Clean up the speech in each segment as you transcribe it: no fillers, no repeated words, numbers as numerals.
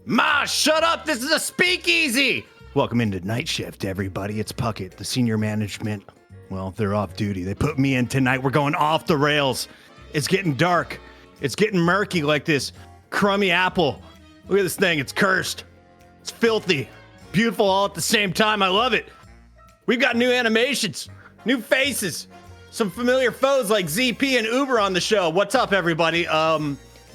Ma, shut up! This is a speakeasy! Welcome into Night Shift, everybody. It's Puckett, the senior management. Well, they're off duty. They put me in tonight. We're going off the rails. It's getting dark. It's getting murky like this crummy apple. Look at this thing. It's cursed. It's filthy. Beautiful all at the same time. I love it. We've got new animations, new faces, some familiar foes like ZP and Uber on the show. What's up, everybody?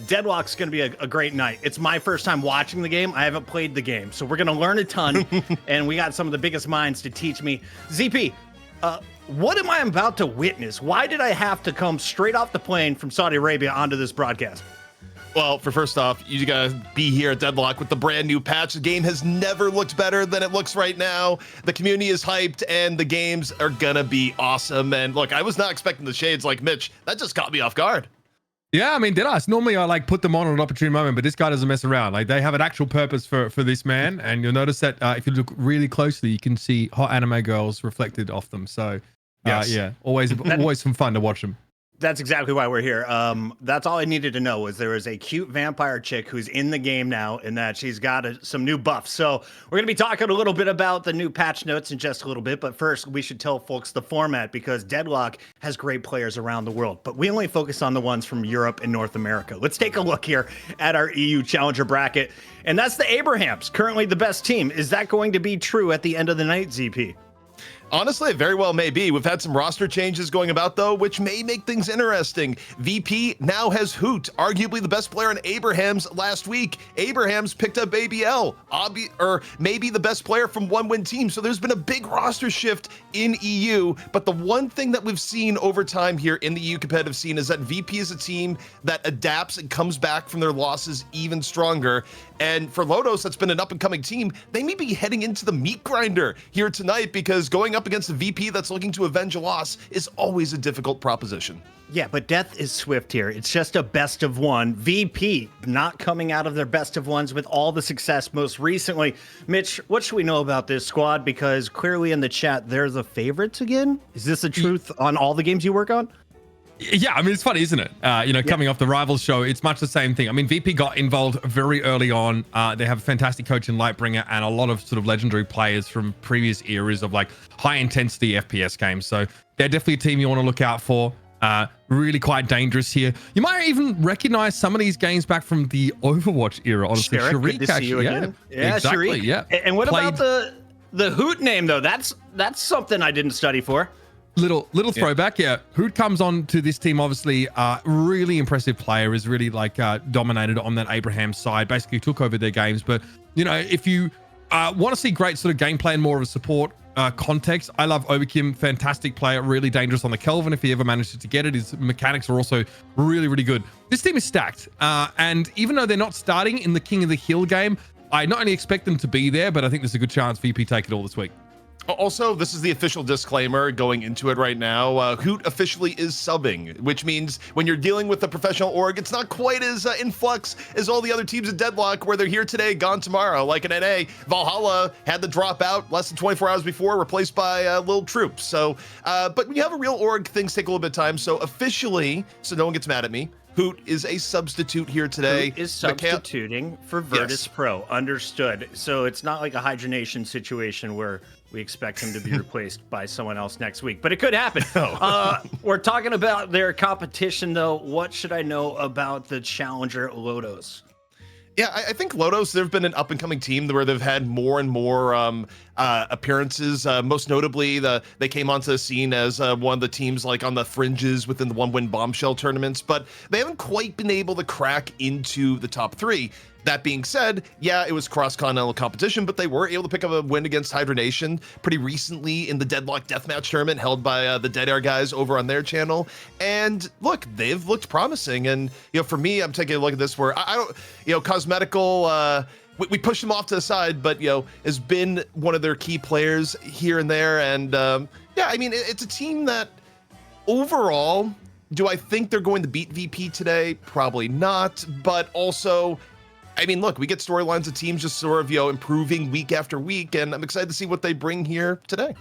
Deadlock's going to be a great night. It's my first time watching the game. I haven't played the game, so we're going to learn a ton, and we got some of the biggest minds to teach me. ZP, what am I about to witness? Why did I have to come straight off the plane from Saudi Arabia onto this broadcast? Well, first off, you gotta be here at Deadlock with the brand new patch. The game has never looked better than it looks right now. The community is hyped, and the games are gonna be awesome. And look, I was not expecting the shades like Mitch. That just caught me off guard. Yeah, I mean, did I? Normally I like put them on an opportune moment, but this guy doesn't mess around. Like, they have an actual purpose for this man, and you'll notice that if you look really closely, you can see hot anime girls reflected off them. So, yes. Yeah, always some fun to watch them. That's exactly why we're here. That's all I needed to know was there is a cute vampire chick who's in the game now and that she's got some new buffs. So we're going to be talking a little bit about the new patch notes in just a little bit. But first, we should tell folks the format because Deadlock has great players around the world. But we only focus on the ones from Europe and North America. Let's take a look here at our EU Challenger bracket. And that's the Abrahams, currently the best team. Is that going to be true at the end of the night, ZP? Honestly, it very well may be. We've had some roster changes going about, though, which may make things interesting. VP now has Hoot, arguably the best player on Abrahams last week. Abrahams picked up ABL, or maybe the best player from one-win team. So there's been a big roster shift in EU. But the one thing that we've seen over time here in the EU competitive scene is that VP is a team that adapts and comes back from their losses even stronger. And for Lotos, that's been an up-and-coming team. They may be heading into the meat grinder here tonight because going up against a VP that's looking to avenge a loss is always a difficult proposition. Yeah, but death is swift here. It's just a best of one. VP not coming out of their best of ones with all the success most recently. Mitch, what should we know about this squad? Because clearly in the chat, they're the favorites again. Is this the truth on all the games you work on? Yeah, I mean, it's funny, isn't it? Coming off the Rivals show, it's much the same thing. I mean, VP got involved very early on. They have a fantastic coach in Lightbringer and a lot of sort of legendary players from previous eras of like high intensity FPS games. So they're definitely a team you want to look out for. Really quite dangerous here. You might even recognize some of these games back from the Overwatch era. Honestly, Sharik, good to see you again. Yeah, exactly. Sharik. Yeah. And what about the Hoot name though? That's something I didn't study for. Little throwback, yeah. Hoot comes on to this team, obviously, really impressive player, is really like dominated on that Abraham side, basically took over their games. But, you know, if you want to see great sort of gameplay and more of a support context, I love Overkim, fantastic player, really dangerous on the Kelvin if he ever manages to get it. His mechanics are also really, really good. This team is stacked, and even though they're not starting in the King of the Hill game, I not only expect them to be there, but I think there's a good chance VP take it all this week. Also, this is the official disclaimer going into it right now. Hoot officially is subbing, which means when you're dealing with a professional org, it's not quite as in flux as all the other teams at Deadlock where they're here today, gone tomorrow. Like an NA, Valhalla had to drop out less than 24 hours before, replaced by Lil Troops. So, but when you have a real org, things take a little bit of time. So officially, so no one gets mad at me, Hoot is a substitute here today. Hoot is substituting for Virtus.pro. Yes. Understood. So it's not like a hydronation situation where we expect him to be replaced by someone else next week, but it could happen. We're talking about their competition, though. What should I know about the challenger Lotos? Yeah, I think Lotos, they've been an up-and-coming team where they've had more and more appearances. Most notably, they came onto the scene as one of the teams like on the fringes within the one-win bombshell tournaments, but they haven't quite been able to crack into the top three. That being said, yeah, it was cross-continental competition, but they were able to pick up a win against Hydronation pretty recently in the Deadlock Deathmatch tournament held by the Dead Air guys over on their channel. And look, they've looked promising. And, you know, for me, I'm taking a look at this where I don't, you know, Cosmetical, we pushed him off to the side, but, you know, has been one of their key players here and there. And, yeah, I mean, it's a team that overall, do I think they're going to beat VP today? Probably not, but also, I mean, look, we get storylines of teams just sort of, you know, improving week after week, and I'm excited to see what they bring here today.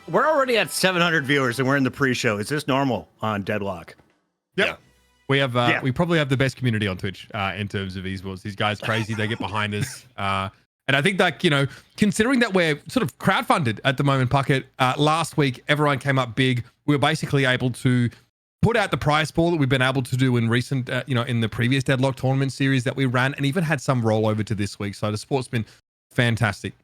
We're already at 700 viewers, and we're in the pre-show. Is this normal on Deadlock? Yep. Yeah. We have we probably have the best community on Twitch in terms of esports. These guys crazy. They get behind us. And I think that, you know, considering that we're sort of crowdfunded at the moment, Puckett, last week, everyone came up big. We were basically able to put out the prize pool that we've been able to do in recent, you know, in the previous Deadlock tournament series that we ran, and even had some rollover to this week. So the sport's been fantastic.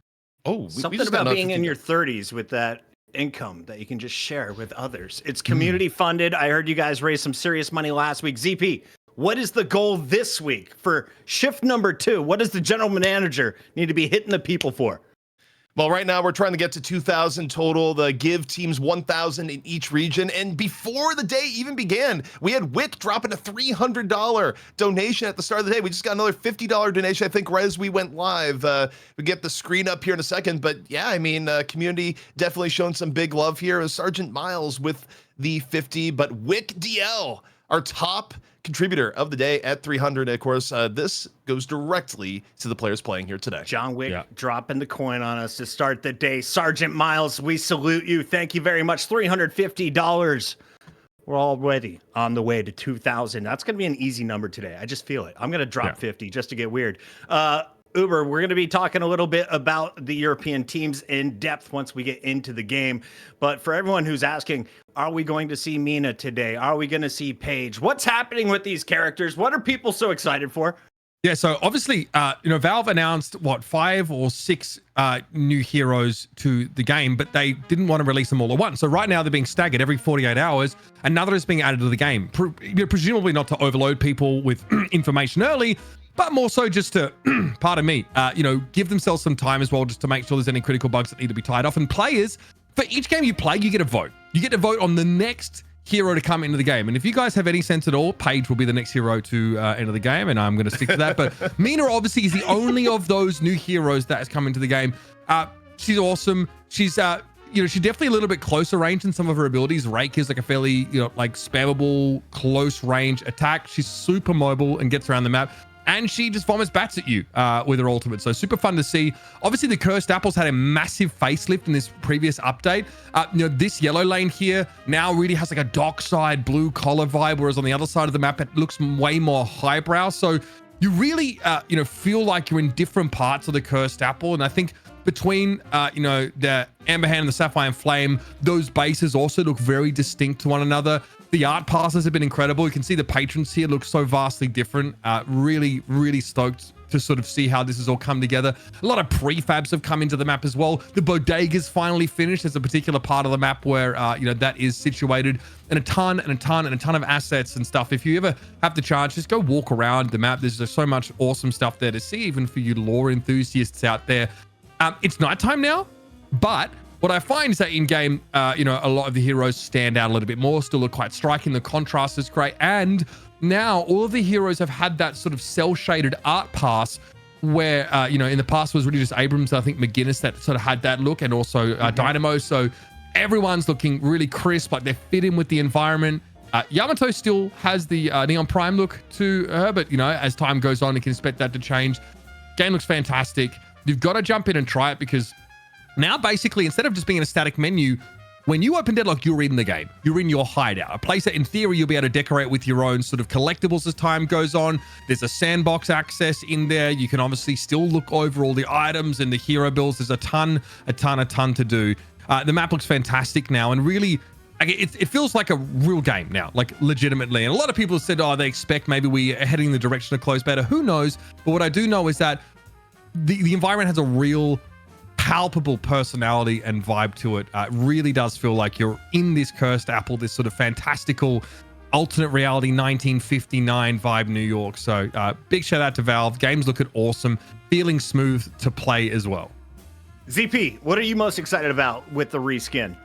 Oh, something about being in your 30s with that income that you can just share with others. It's community funded. I heard you guys raise some serious money last week. ZP, what is the goal this week for shift number 2? What does the general manager need to be hitting the people for? Well, right now we're trying to get to 2,000 total. The give teams 1,000 in each region. And before the day even began, we had Wick dropping a $300 donation at the start of the day. We just got another $50 donation, I think, right as we went live. We get the screen up here in a second. But yeah, I mean, community definitely showing some big love here. It was Sergeant Miles with the 50, but Wick DL, our top contributor of the day at 300. Of course, this goes directly to the players playing here today. John Wick dropping the coin on us to start the day. Sergeant Miles, we salute you. Thank you very much. $350. We're already on the way to 2,000. That's going to be an easy number today. I just feel it. I'm going to drop 50 just to get weird. Uber, we're going to be talking a little bit about the European teams in depth once we get into the game. But for everyone who's asking, are we going to see Mina today? Are we going to see Paige? What's happening with these characters? What are people so excited for? Yeah, so obviously, you know, Valve announced, 5 or 6 new heroes to the game, but they didn't want to release them all at once. So right now they're being staggered every 48 hours. Another is being added to the game, presumably not to overload people with information early, but more so just to, pardon me, you know, give themselves some time as well, just to make sure there's any critical bugs that need to be tied off. And players, for each game you play, you get a vote. You get to vote on the next hero to come into the game. And if you guys have any sense at all, Paige will be the next hero to enter the game, and I'm going to stick to that. But Mina obviously is the only of those new heroes that has come into the game. She's awesome. She's, you know, she's definitely a little bit closer range in some of her abilities. Rake is like a fairly, you know, like spammable, close range attack. She's super mobile and gets around the map. And she just vomits bats at you with her ultimate. So super fun to see. Obviously, the Cursed Apples had a massive facelift in this previous update. You know, this yellow lane here now really has like a dockside blue collar vibe, whereas on the other side of the map, it looks way more highbrow. So you really, you know, feel like you're in different parts of the Cursed Apple. And I think between, you know, the Amber Hand and the Sapphire Flame, those bases also look very distinct to one another. The art passes have been incredible. You can see the patrons here look so vastly different. Really, really stoked to sort of see how this has all come together. A lot of prefabs have come into the map as well. The bodega's finally finished. There's a particular part of the map where, you know, that is situated, and a ton of assets and stuff. If you ever have the chance, just go walk around the map. There's just so much awesome stuff there to see, even for you lore enthusiasts out there. It's nighttime now, but what I find is that in game, you know, a lot of the heroes stand out a little bit more, still look quite striking. The contrast is great. And now all of the heroes have had that sort of cell shaded art pass where, you know, in the past was really just Abrams, I think McGinnis that sort of had that look, and also Dynamo. So everyone's looking really crisp, like they fit in with the environment. Yamato still has the Neon Prime look to her, but, you know, as time goes on, you can expect that to change. Game looks fantastic. You've got to jump in and try it, because now, basically, instead of just being in a static menu, when you open Deadlock, you're in the game. You're in your hideout, a place that, in theory, you'll be able to decorate with your own sort of collectibles as time goes on. There's a sandbox access in there. You can obviously still look over all the items and the hero builds. There's a ton to do. The map looks fantastic now, and really, it feels like a real game now, like legitimately. And a lot of people have said, oh, they expect maybe we are heading in the direction of closed beta. Who knows? But what I do know is that the environment has a real palpable personality and vibe to it. It really does feel like you're in this Cursed Apple, this sort of fantastical alternate reality 1959 vibe New York. So big shout out to Valve. Game's looking awesome, feeling smooth to play as well. ZP, what are you most excited about with the reskin?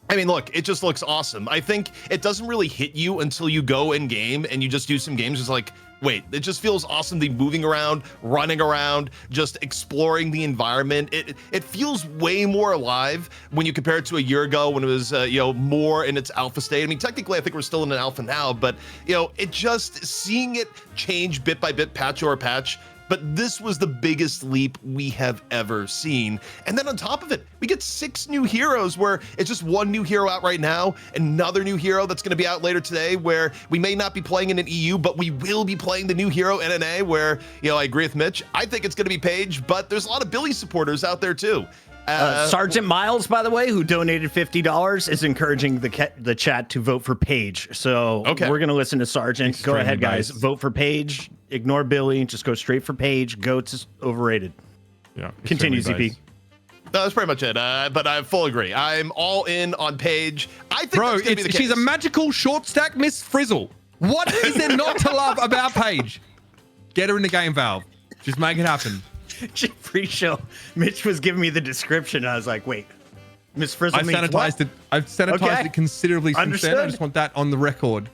I mean, look, it just looks awesome. I think it doesn't really hit you until you go in game and you just do some games. It's like, wait, it just feels awesome. The moving around, running around, just exploring the environment. It feels way more alive when you compare it to a year ago when it was, you know, more in its alpha state. I mean, technically, I think we're still in an alpha now, but, you know, it just seeing it change bit by bit, patch over patch, but this was the biggest leap we have ever seen. And then on top of it, we get 6 new heroes where it's just one new hero out right now, another new hero that's going to be out later today where we may not be playing in an EU, but we will be playing the new hero NNA where, I agree with Mitch. I think it's going to be Paige, but there's a lot of Billy supporters out there too. Sergeant Miles, by the way, who donated $50, is encouraging the chat to vote for Paige. So we're going to listen to Sergeant. Go ahead, guys. Vote for Paige. Ignore Billy. Just go straight for Paige. Goats is overrated. Yeah. Continue, ZP. That's pretty much it. But I full agree. I'm all in on Paige. I think Bro, that's gonna be the case. she's a magical short stack Miss Frizzle. What is there not to love about Paige? Get her in the game, Valve. Just make it happen. Pre-show, Mitch was giving me the description. And I was like, wait, Miss Frizzle I've means sanitized what? it. I've sanitized it considerably since then. I just want that on the record.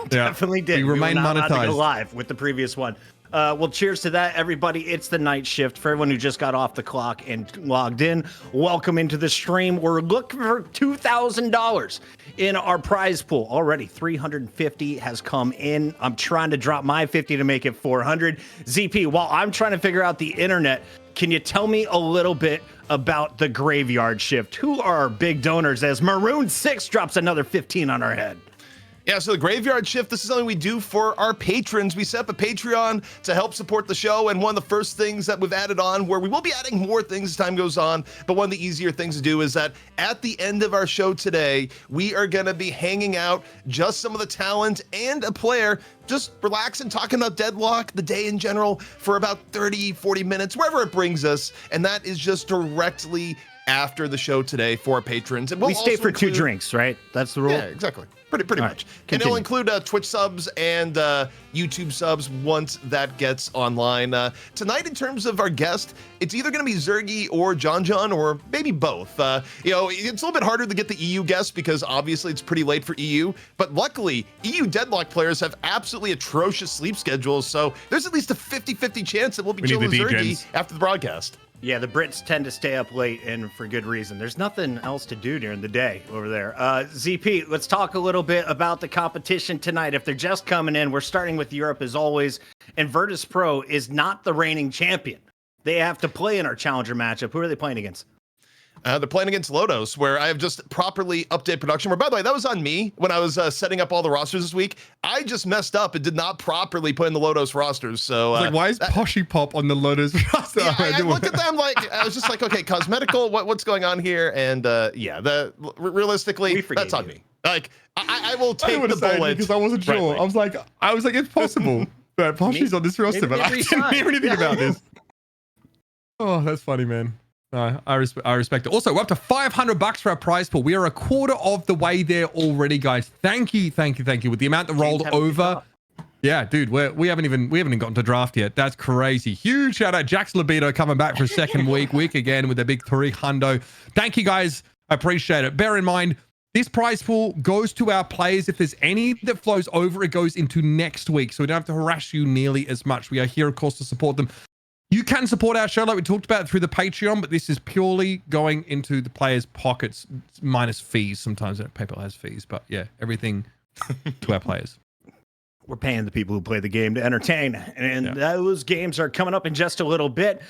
Definitely did. We remain were not allowed to monetized. go live with the previous one. Well, cheers to that, everybody. It's the night shift. For everyone who just got off the clock and logged in, welcome into the stream. We're looking for $2,000 in our prize pool. Already $350 has come in. I'm trying to drop my 50 to make it 400. ZP, while I'm trying to figure out the internet, can you tell me a little bit about the graveyard shift? Who are our big donors as Maroon 6 drops another 15 on our head? Yeah, so the Graveyard Shift, this is something we do for our patrons. We set up a Patreon to help support the show, and one of the first things that we've added on, where we will be adding more things as time goes on, but one of the easier things to do is that at the end of our show today, we are going to be hanging out just some of the talent and a player, just relaxing, talking about Deadlock, the day in general, for about 30, 40 minutes, wherever it brings us, and that is just directly after the show today for our patrons. And we stay for 2 drinks, right? That's the rule? Yeah, exactly. Pretty All much. Right, and it'll include Twitch subs and YouTube subs once that gets online. Tonight, in terms of our guest, it's either going to be Zergy or John or maybe both. It's a little bit harder to get the EU guests because obviously it's pretty late for EU. But luckily, EU Deadlock players have absolutely atrocious sleep schedules. So there's at least a 50-50 chance that we'll be chilling with Zergy after the broadcast. Yeah, the Brits tend to stay up late, and for good reason. There's nothing else to do during the day over there. ZP, let's talk a little bit about the competition tonight. If they're just coming in, we're starting with Europe as always, and Virtus.pro is not the reigning champion. They have to play in our challenger matchup. Who are they playing against? They're playing against Lotos, where I have just properly updated production. Where, by the way, that was on me when I was setting up all the rosters this week. I just messed up and did not properly put in the Lotos rosters. So, why is Poshy Pop on the Lotos roster? Yeah, I looked at them I was just like, okay, cosmetical, what's going on here? And realistically, that's on me. Like, I will take the bullet because I wasn't sure. Right. I was like, it's possible that Poshy's on this roster, but I didn't hear anything about this. Oh, that's funny, man. No, I respect it. Also, we're up to $500 for our prize pool. We are a quarter of the way there already, guys. Thank you. With the amount that rolled over. Yeah, dude, we haven't even gotten to draft yet. That's crazy. Huge shout out Jax Libido coming back for a second week again with a big 300. Thank you, guys. I appreciate it. Bear in mind, this prize pool goes to our players. If there's any that flows over, it goes into next week. So we don't have to harass you nearly as much. We are here, of course, to support them. You can support our show like we talked about through the Patreon, but this is purely going into the players' pockets, minus fees. Sometimes PayPal has fees, but yeah, everything to our players. We're paying the people who play the game to entertain, and those games are coming up in just a little bit.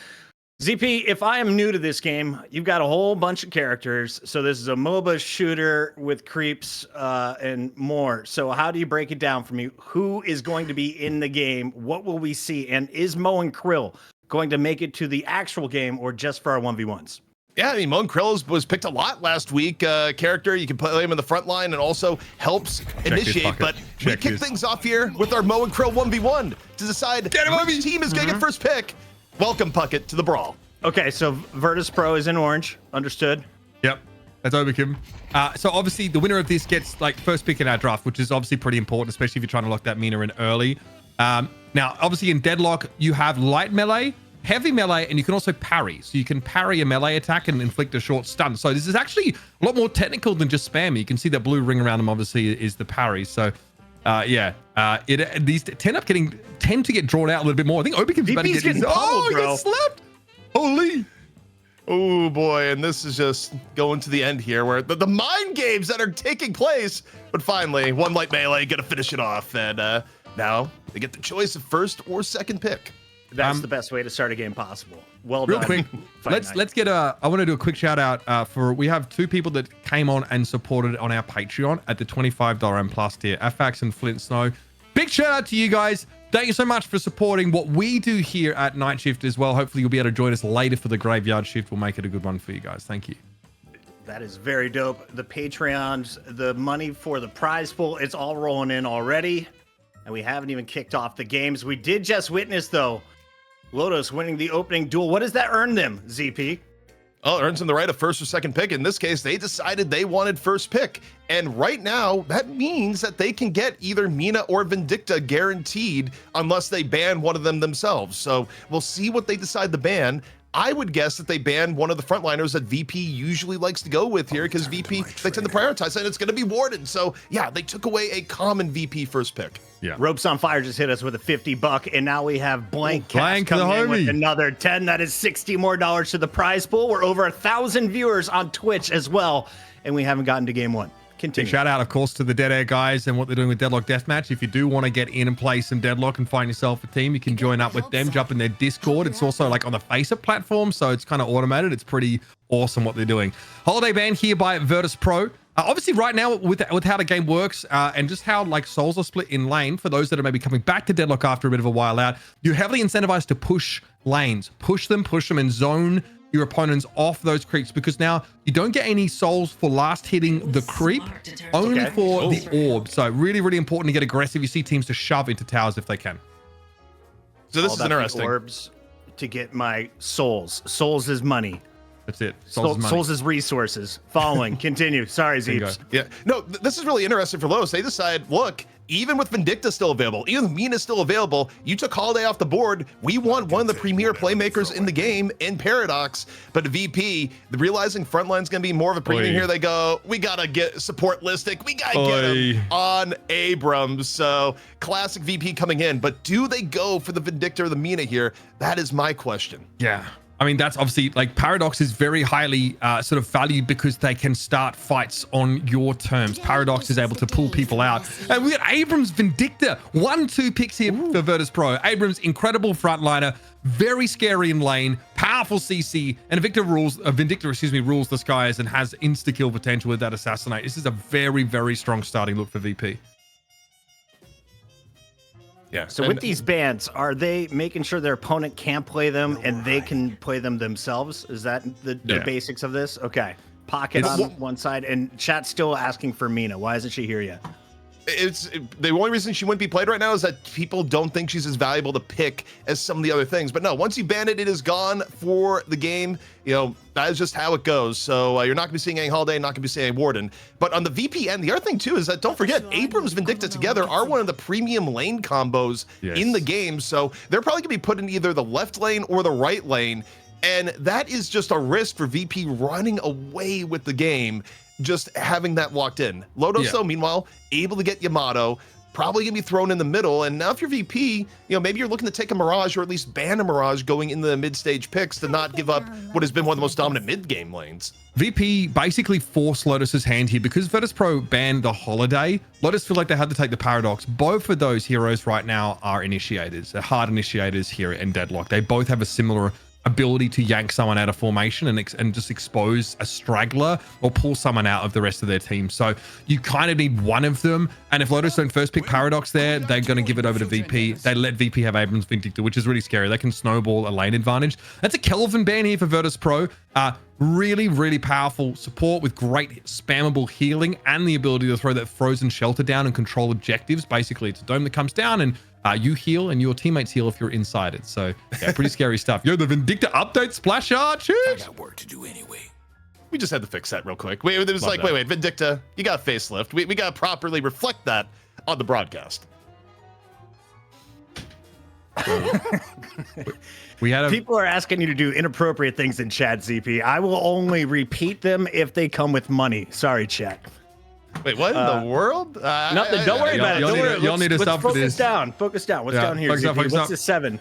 ZP, if I am new to this game, you've got a whole bunch of characters. So this is a MOBA shooter with creeps and more. So how do you break it down for me? Who is going to be in the game? What will we see? And is Mo and Krill going to make it to the actual game or just for our 1v1s? Yeah, I mean, Moan Krill was picked a lot last week. Character, you can play him in the front line and also helps initiate. But we kick things off here with our Mo and Krill 1v1 to decide which team is going to get first pick. Welcome, Puckett, to the brawl. Okay, so Virtus.pro is in orange. Understood. Yep, that's Overkim. So obviously the winner of this gets like first pick in our draft, which is obviously pretty important, especially if you're trying to lock that Mina in early. Now, obviously in Deadlock, you have light melee, heavy melee, and you can also parry. So you can parry a melee attack and inflict a short stun. So this is actually a lot more technical than just spam. You can see that blue ring around them obviously is the parry. So these tend to get drawn out a little bit more. I think Obikim's about to get his... Oh, he gets slapped! Holy! Oh boy, and this is just going to the end here where the mind games that are taking place, but finally, one light melee gonna finish it off, and now they get the choice of first or second pick. That's the best way to start a game possible. Well Real done. quick, let's get I want to do a quick shout out we have 2 people that came on and supported on our Patreon at the $25 and plus tier, Afax and Flint Snow. Big shout out to you guys. Thank you so much for supporting what we do here at Night Shift as well. Hopefully you'll be able to join us later for the Graveyard Shift. We'll make it a good one for you guys. Thank you. That is very dope. The Patreons, the money for the prize pool, it's all rolling in already. And we haven't even kicked off the games. We did just witness, though, Lotos winning the opening duel. What does that earn them, ZP? Oh, it earns them the right of first or second pick. In this case, they decided they wanted first pick. And right now, that means that they can get either Mina or Vindicta guaranteed unless they ban one of them themselves. So we'll see what they decide to ban. I would guess that they ban one of the frontliners that VP usually likes to go with here because VP, they tend to prioritize, and it's going to be Warden. So yeah, they took away a common VP first pick. Yeah. Ropes on Fire just hit us with a $50, and now we have Blank Blank coming the in with homie. another 10. That is $60 more to the prize pool. We're over 1,000 viewers on Twitch as well, and we haven't gotten to game 1. Continue. Big shout out, of course, to the Dead Air guys and what they're doing with Deadlock Deathmatch. If you do want to get in and play some Deadlock and find yourself a team, you can join up with them, jump in their Discord. It's also like on the Faceit platform, so it's kind of automated. It's pretty awesome what they're doing. Holiday ban here by Virtus.pro. Obviously, right now, with how the game works and just how like souls are split in lane, for those that are maybe coming back to Deadlock after a bit of a while out, you're heavily incentivized to push lanes. Push them, and zone your opponents off those creeps, because now you don't get any souls for last hitting the creep, only for the orb. So really, really important to get aggressive. You see teams to shove into towers if they can. So this All is about the interesting. Orbs to get my souls. Souls is money. That's it. Souls is resources. Following. Continue. Sorry, Zeeps. Yeah. No, this is really interesting for Lotos. They decide, look, even with Vindicta still available, even with Mina still available, you took Holiday off the board. We want one of the premier playmakers in the game in Paradox. But VP, realizing Frontline's going to be more of a premium here, they go, we got to get support Listic. We got to get him on Abrams. So classic VP coming in. But do they go for the Vindicta or the Mina here? That is my question. Yeah. I mean, that's obviously like Paradox is very highly sort of valued because they can start fights on your terms. Paradox is able to pull people out. And we got Abrams Vindicta, 1-2 picks here for Virtus.pro. Abrams, incredible frontliner, very scary in lane, powerful CC, and Vindicta rules the skies and has insta-kill potential with that assassinate. This is a very, very strong starting look for VP. Yeah. So with these bans, are they making sure their opponent can't play them and they can play them themselves? Is that the basics of this? Okay. Pocket on one side, and chat's still asking for Mina. Why isn't she here yet? The only reason she wouldn't be played right now is that people don't think she's as valuable to pick as some of the other things. But no, once you ban it, it is gone for the game. You know, that is just how it goes. So you're not going to be seeing any Holiday, not going to be seeing any Warden. But on the VPN, the other thing too is that don't forget, Abrams Vindicta together are one of the premium lane combos in the game. So they're probably going to be put in either the left lane or the right lane. And that is just a risk for VP running away with the game, just having that locked in. Lotos, though, meanwhile, able to get Yamato, probably gonna be thrown in the middle. And now if you're VP, you know, maybe you're looking to take a Mirage or at least ban a Mirage going into the mid-stage picks to not give up what has been one of the most dominant mid-game lanes. VP basically forced Lotus's hand here because Virtus.pro banned the Holiday. Lotus feel like they had to take the Paradox. Both of those heroes right now are initiators. They're hard initiators here in Deadlock. They both have a similar ability to yank someone out of formation and just expose a straggler or pull someone out of the rest of their team. So you kind of need one of them. And if Lotus don't first pick Paradox there, they're going to give it over to VP. They let VP have Abrams Vindicta, which is really scary. They can snowball a lane advantage. That's a Kelvin ban here for Virtus.pro. Really, really powerful support with great spammable healing and the ability to throw that frozen shelter down and control objectives. Basically, it's a dome that comes down and you heal and your teammates heal if you're inside it. So yeah, pretty scary stuff. Yo, the Vindicta update splash art. I got work to do anyway. We just had to fix that real quick. It was like, wait, Vindicta, you got facelift. We got to properly reflect that on the broadcast. We had People are asking you to do inappropriate things in chat, ZP. I will only repeat them if they come with money. Sorry, chat. Wait, what in the world? Nothing. Don't worry about it. Don't worry. Y'all need to stop for focus this. down. Focus down. What's down here? Focus up, ZP? focus What's up. the 7?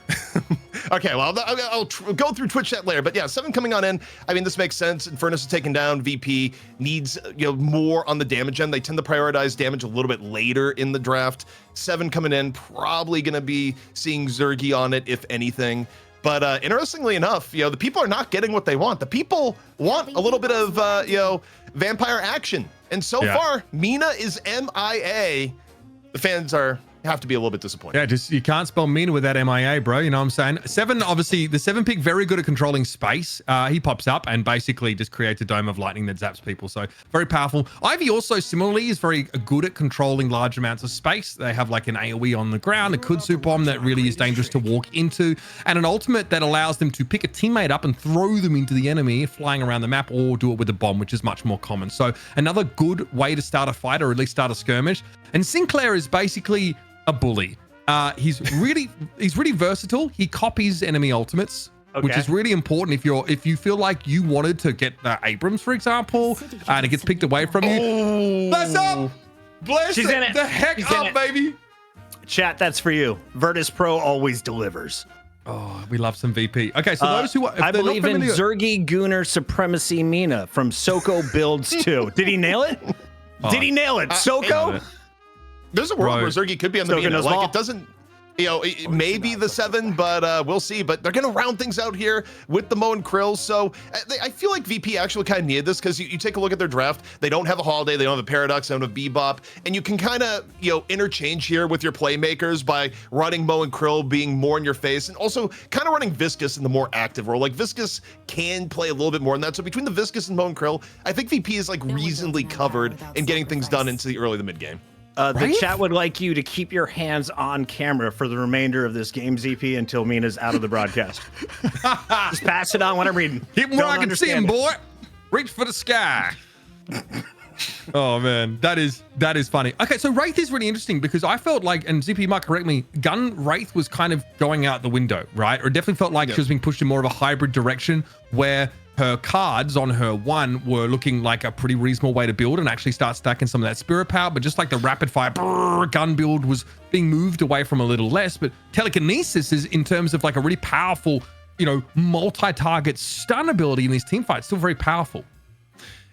Okay, well, I'll go through Twitch chat later, but yeah, 7 coming on in. I mean, this makes sense. Infernus is taken down. VP needs more on the damage end. They tend to prioritize damage a little bit later in the draft. 7 coming in, probably going to be seeing Zergy on it, if anything. But interestingly enough, the people are not getting what they want. The people want a little bit of vampire action, and so far, Mina is MIA. The fans have to be a little bit disappointed. Yeah, just you can't spell Mina with that MIA, bro. You know what I'm saying? 7, obviously, the 7 pick, very good at controlling space. He pops up and basically just creates a dome of lightning that zaps people. So very powerful. Ivy also similarly is very good at controlling large amounts of space. They have like an AoE on the ground, a Kudzu bomb that really is dangerous to walk into, and an ultimate that allows them to pick a teammate up and throw them into the enemy flying around the map, or do it with a bomb, which is much more common. So another good way to start a fight, or at least start a skirmish. And Sinclair is basically a bully. He's really versatile. He copies enemy ultimates, which is really important if you feel like you wanted to get Abrams, for example, and it gets picked away from you. Bless up, bless She's in it. The heck She's in up, it. baby. Chat, that's for you. Virtus.pro always delivers. Oh, we love some VP. Okay, so those who I believe in Zergy Gunner Supremacy Mina from Soko Builds 2. Did he nail it? Did he nail it? Soko? There's a world where Zergy could be on the Mina. Like, well. it doesn't, it may be the 7, but we'll see. But they're going to round things out here with the Mo and Krill. So I feel like VP actually kind of needed this, because you take a look at their draft. They don't have a Holiday. They don't have a Paradox. They don't have Bebop. And you can kind of, interchange here with your playmakers by running Mo and Krill being more in your face, and also kind of running Viscus in the more active role. Like, Viscus can play a little bit more than that. So between the Viscus and Mo and Krill, I think VP is like reasonably covered in getting things done into the early to mid game. The chat would like you to keep your hands on camera for the remainder of this game, ZP, until Mina's out of the broadcast. Just pass it on when I'm reading. Keep him where I can see him, boy. Reach for the sky. Oh man, that is funny. Okay, so Wraith is really interesting, because I felt like, and ZP might correct me, Gun Wraith was kind of going out the window, right? Or it definitely felt like she was being pushed in more of a hybrid direction, where her cards on her 1 were looking like a pretty reasonable way to build and actually start stacking some of that spirit power. But just like the rapid fire gun build was being moved away from a little less. But telekinesis is, in terms of like a really powerful, multi-target stun ability in these team fights, still very powerful.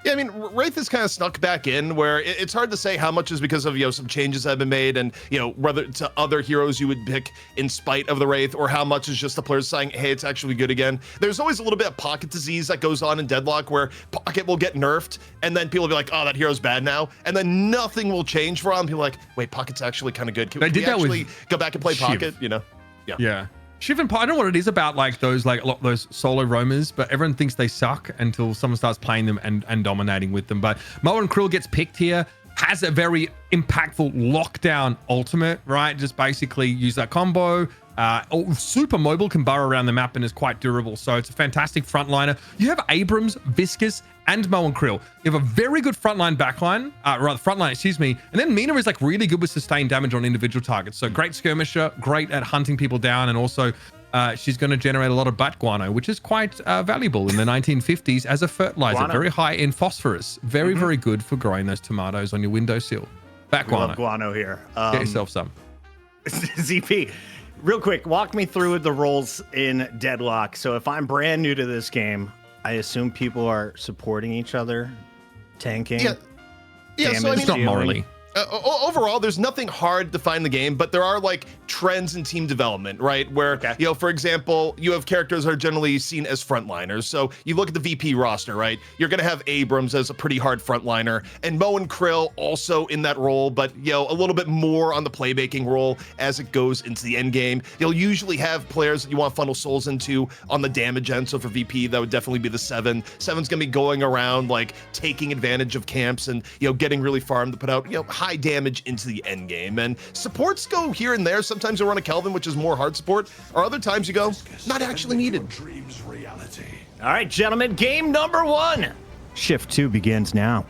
Yeah, I mean, Wraith has kind of snuck back in, where it's hard to say how much is because of, some changes that have been made, and, whether to other heroes you would pick in spite of the Wraith, or how much is just the players saying, hey, it's actually good again. There's always a little bit of pocket disease that goes on in Deadlock, where pocket will get nerfed, and then people will be like, oh, that hero's bad now, and then nothing will change for him. People are like, wait, pocket's actually kind of good. Can we actually go back and play pocket, Yeah. Shiv and I don't know what it is about those solo roamers, but everyone thinks they suck until someone starts playing them and dominating with them. But Mo and Krill gets picked here, has a very impactful lockdown ultimate, right? Just basically use that combo. Super mobile, can burrow around the map, and is quite durable. So it's a fantastic frontliner. You have Abrams, Viscus, and Mo and Krill. You have a very good frontline, and then Mina is like really good with sustained damage on individual targets. So great skirmisher, great at hunting people down, and also she's going to generate a lot of bat guano, which is quite valuable in the 1950s as a fertilizer. Guano. Very high in phosphorus. Very, very good for growing those tomatoes on your windowsill. Bat guano. Love guano here. Get yourself some. ZP, real quick, walk me through the roles in Deadlock. So if I'm brand new to this game, I assume people are supporting each other, tanking. Yeah. So I mean, not morally. Overall, there's nothing hard to find the game, but there are like trends in team development, right? Where, for example, you have characters that are generally seen as frontliners. So you look at the VP roster, right? You're going to have Abrams as a pretty hard frontliner, and Mo and Krill also in that role, but, a little bit more on the playmaking role as it goes into the end game. You'll usually have players that you want to funnel souls into on the damage end. So for VP, that would definitely be the 7. 7's going to be going around, like, taking advantage of camps and, getting really farmed to put out, high damage into the end game. And supports go here and there. Sometimes you'll run a Kelvin, which is more hard support, or other times you go, not actually needed. All right, gentlemen, game number 1. Shift 2 begins now.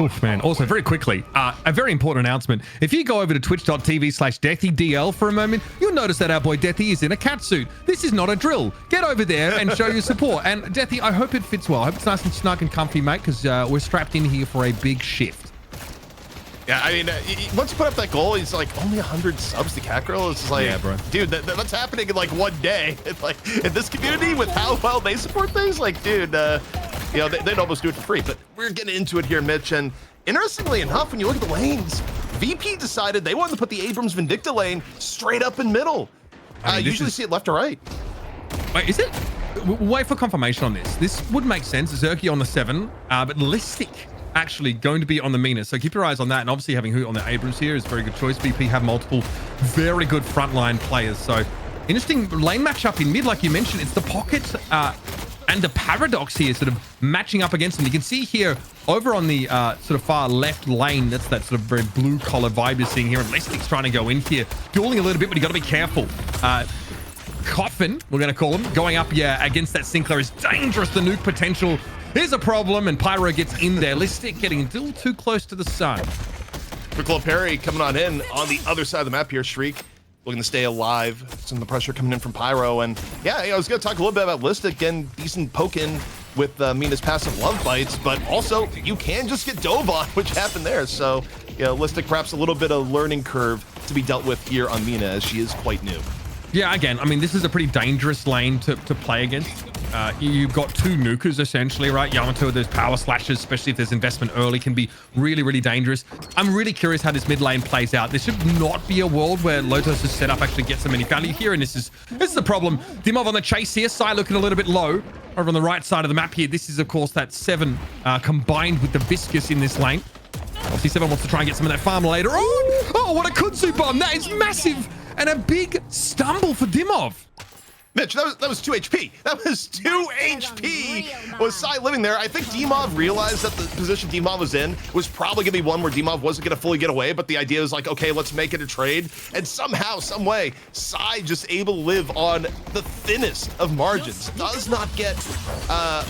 Oof, man. Also, very quickly, a very important announcement. If you go over to twitch.tv/DeathyDL for a moment, you'll notice that our boy Deathy is in a catsuit. This is not a drill. Get over there and show your support. And Deathy, I hope it fits well. I hope it's nice and snug and comfy, mate, because we're strapped in here for a big shift. Yeah, I mean, once you put up that goal, he's like only 100 subs to Catgirl. It's like, Yeah, bro. dude, that's happening in like one day. It's like in this community with how well they support things, like, dude, you know, they'd almost do it for free. But we're getting into it here, Mitch. And interestingly enough, when you look at the lanes, VP decided they wanted to put the Abrams Vindicta lane straight up in middle. I mean, Usually see it left or right. Wait, is it? Wait for confirmation on this. This would make sense. Zerky on the 7, but Listic actually going to be on the Mina. So keep your eyes on that. And obviously having Hoot on the Abrams here is a very good choice. VP have multiple very good frontline players. So interesting lane matchup in mid, like you mentioned. It's the Pocket and the Paradox here sort of matching up against them. You can see here over on the sort of far left lane, that's that sort of very blue collar vibe you're seeing here. And Listic's trying to go in here, dueling a little bit, but you got to be careful. Coffin, we're going to call him, going up, yeah, against that Sinclair is dangerous. The nuke potential is a problem, and Pyro gets in there. Listic getting a little too close to the sun. Quick little parry coming on in on the other side of the map here. Shriek looking to stay alive. Some of the pressure coming in from Pyro. And yeah, I was going to talk a little bit about Listic getting decent poke in with Mina's passive love bites, but also you can just get dove on, which happened there. So, yeah, Listic perhaps a little bit of learning curve to be dealt with here on Mina, as she is quite new. Yeah, again, I mean, this is a pretty dangerous lane to play against. You've got two nukers, essentially, right? Yamato, there's power slashes, especially if there's investment early, can be really, really dangerous. I'm really curious how this mid lane plays out. This should not be a world where Lotos' setup actually gets so many value here, and this is the problem. Dimov on the chase here, Sai looking a little bit low. Over on the right side of the map here, this is, of course, that 7 combined with the Viscous in this lane. Obviously, 7 wants to try and get some of that farm later. Oh, what a kudzu bomb! That is massive! And a big stumble for Dimov. Mitch, that was 2 HP. That was 2 HP. Was Sai living there? I think Dimov realized that the position Dimov was in was probably going to be one where Dimov wasn't going to fully get away, but the idea was like, okay, let's make it a trade. And somehow, some way, Sai just able to live on the thinnest of margins. Does not get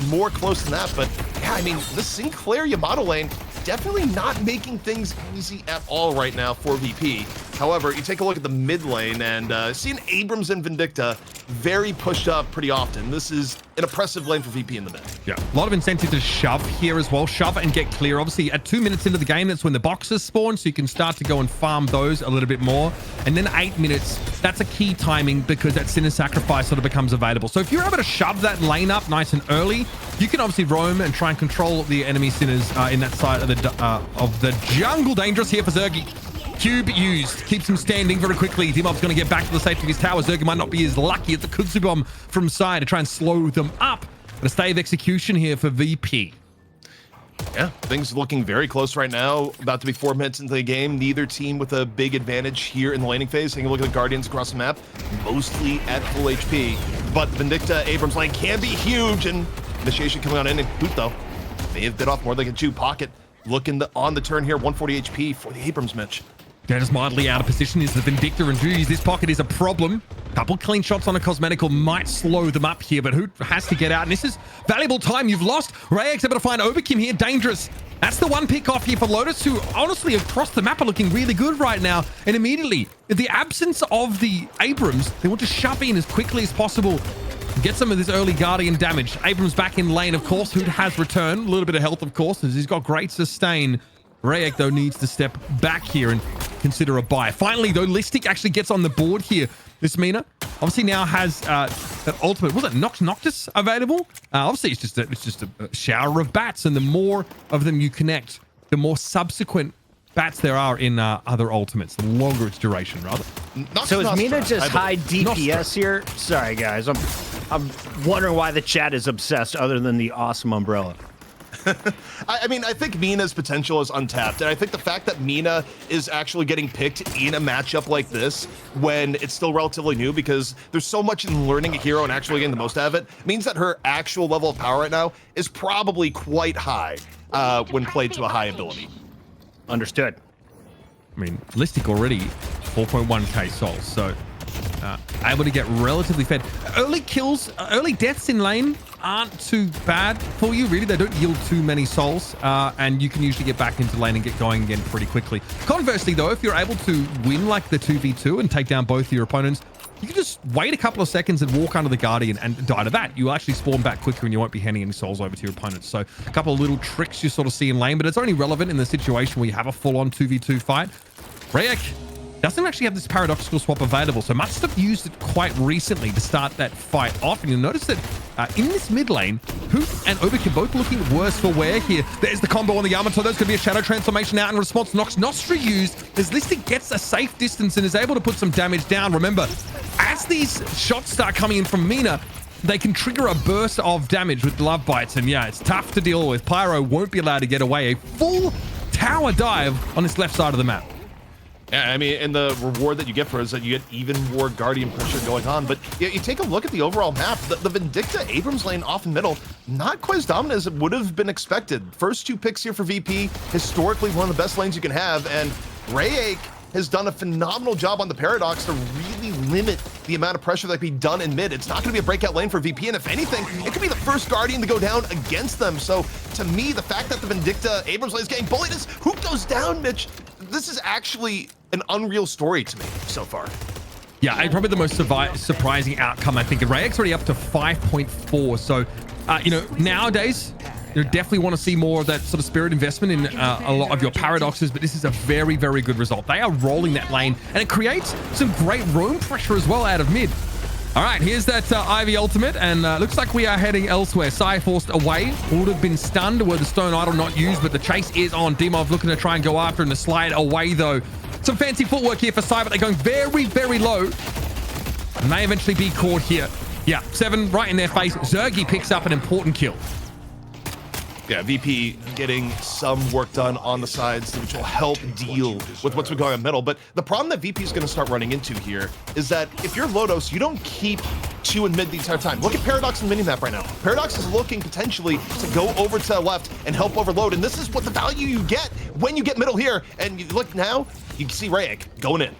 more close than that, but yeah, I mean, the Sinclair Yamato lane definitely not making things easy at all right now for VP. However, you take a look at the mid lane and seeing Abrams and Vindicta very pushed up pretty often. This is an oppressive lane for VP in the mid. Yeah, a lot of incentive to shove here as well. Shove and get clear. Obviously, at 2 minutes into the game, that's when the boxes spawn, so you can start to go and farm those a little bit more. And then 8 minutes, that's a key timing because that Sinner Sacrifice sort of becomes available. So if you're able to shove that lane up nice and early, you can obviously roam and try and control the enemy Sinners in that side of the jungle. Dangerous here for Zergy. Cube used, keeps him standing very quickly. Dimov's going to get back to the safety of his tower. Zergy might not be as lucky at the kudzu bomb from side to try and slow them up. But a stay of execution here for VP. Yeah, things looking very close right now. About to be 4 minutes into the game. Neither team with a big advantage here in the laning phase. Taking a look at the Guardians across the map, mostly at full HP. But Vindicta Abrams lane can be huge, and initiation coming on in. And Hoot, though, they have bit off more than they can chew. Pocket looking on the turn here, 140 HP for the Abrams, Mitch. That is mildly out of position is the Vindicta and Judy's. This Pocket is a problem. Couple clean shots on a Cosmetical might slow them up here, but Hoot has to get out. And this is valuable time you've lost. Rayek's able to find Overkim here. Dangerous. That's the one pick off here for Lotus, who honestly across the map are looking really good right now. And immediately, in the absence of the Abrams, they want to shove in as quickly as possible. Get some of this early Guardian damage. Abrams back in lane, of course. Hoot has returned. A little bit of health, of course, as he's got great sustain. Rayek, though, needs to step back here and consider a buy. Finally, though, Listic actually gets on the board here. This Mina obviously now has that ultimate, was it Noctis available? Obviously, it's just a shower of bats, and the more of them you connect, the more subsequent bats there are in other ultimates, the longer its duration, rather. So is Mina just high DPS here? Sorry, guys. I'm wondering why the chat is obsessed other than the awesome umbrella. I mean, I think Mina's potential is untapped, and I think the fact that Mina is actually getting picked in a matchup like this when it's still relatively new, because there's so much in learning a hero and actually getting the most out of it, means that her actual level of power right now is probably quite high when played to a high ability. Understood. I mean, Listic already 4.1k souls, so able to get relatively fed. Early kills, early deaths in lane aren't too bad for you, really. They don't yield too many souls, and you can usually get back into lane and get going again pretty quickly. Conversely, though, if you're able to win like the 2v2 and take down both your opponents, you can just wait a couple of seconds and walk under the Guardian and die to that. You'll actually spawn back quicker and you won't be handing any souls over to your opponents. So a couple of little tricks you sort of see in lane, but it's only relevant in the situation where you have a full-on 2v2 fight. Rayek doesn't actually have this paradoxical swap available, so must have used it quite recently to start that fight off. And you'll notice that in this mid lane, Hoot and Obik are both looking worse for wear here. There's the combo on the Yamato. There's going to be a shadow transformation out in response. Nox Nostra used as Listic gets a safe distance and is able to put some damage down. Remember, as these shots start coming in from Mina, they can trigger a burst of damage with Love Bites. And yeah, it's tough to deal with. Pyro won't be allowed to get away. A full tower dive on this left side of the map. Yeah, I mean, and the reward that you get for it is that you get even more Guardian pressure going on. But you take a look at the overall map, the Vindicta Abrams lane off in middle, not quite as dominant as it would have been expected. First 2 picks here for VP, historically one of the best lanes you can have, and Rayek has done a phenomenal job on the Paradox to really limit the amount of pressure that can be done in mid. It's not going to be a breakout lane for VP, and if anything, it could be the first Guardian to go down against them. So to me, the fact that the Vindicta Abrams lane is getting bullied is who goes down, Mitch. This is actually an unreal story to me so far. Yeah, and probably the most surprising outcome, I think. Rayek's already up to 5.4. So, you know, nowadays, you definitely want to see more of that sort of spirit investment in a lot of your paradoxes, but this is a very, very good result. They are rolling that lane, and it creates some great roam pressure as well out of mid. All right, here's that Ivy ultimate, and looks like we are heading elsewhere. Sai forced away, would have been stunned were the Stone Idol not used, but the chase is on. Dimov looking to try and go after, and the slide away, though. Some fancy footwork here for Sai, but they're going very, very low. And may eventually be caught here. Yeah, 7 right in their face. Zergy picks up an important kill. Yeah, VP getting some work done on the sides, which will help deal with what's been going on middle. But the problem that VP is going to start running into here is that if you're Lotos, you don't keep 2 in mid the entire time. Look at Paradox and minimap right now. Paradox is looking potentially to go over to the left and help overload. And this is what the value you get when you get middle here. And you look now, you can see Rayek going in.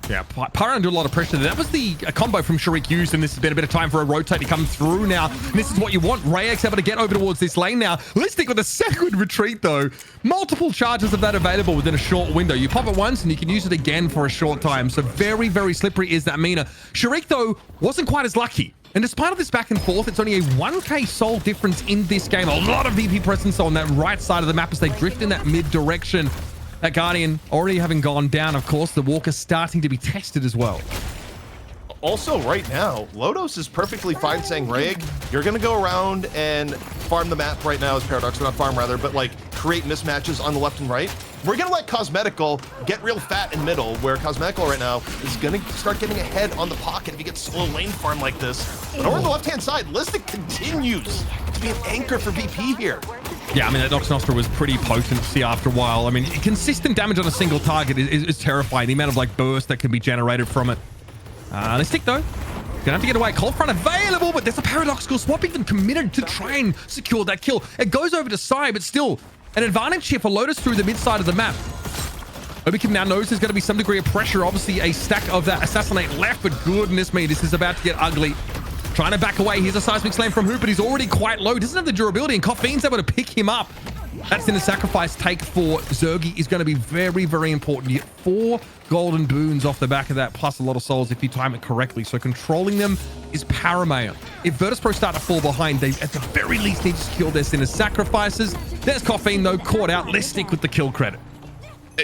Yeah, Pyro under a lot of pressure. That was the combo from Sharik used, and this has been a bit of time for a rotate to come through now. And this is what you want. Rayek's able to get over towards this lane now. Listic with a second retreat, though. Multiple charges of that available within a short window. You pop it once, and you can use it again for a short time. So very, very slippery is that Mina. Sharik, though, wasn't quite as lucky. And despite of this back and forth, it's only a 1k soul difference in this game. A lot of VP presence on that right side of the map as they drift in that mid direction. That Guardian already having gone down, of course. The Walker starting to be tested as well. Also, right now, Lotos is perfectly fine saying, Rayek, you're going to go around and farm the map right now as Paradox, or not farm rather, but like create mismatches on the left and right. We're going to let Cosmetical get real fat in middle, where Cosmetical right now is going to start getting ahead on the pocket if he gets solo lane farm like this. But over on the left-hand side, Listic continues to be an anchor for VP here. Yeah, I mean, that Nox Nostra was pretty potent to see after a while. I mean, consistent damage on a single target is terrifying. The amount of like burst that can be generated from it. Listic, though, gonna have to get away. Cold front available, but there's a paradoxical swap even committed to try and secure that kill. It goes over to Sai, but still an advantage here for Lotus through the mid side of the map. Obikim now knows there's going to be some degree of pressure. Obviously, a stack of that Assassinate left, but goodness me, this is about to get ugly. Trying to back away. Here's a seismic slam from Hoop, but he's already quite low. Doesn't have the durability, and Coffeen's able to pick him up. That's in the sacrifice take for Zergy is going to be very, very important. You get 4 golden boons off the back of that, plus a lot of souls if you time it correctly. So controlling them is paramount. If Virtus.pro start to fall behind, they at the very least need to secure their Sinner sacrifices. There's Coffeen, though, caught out. Listic with the kill credit.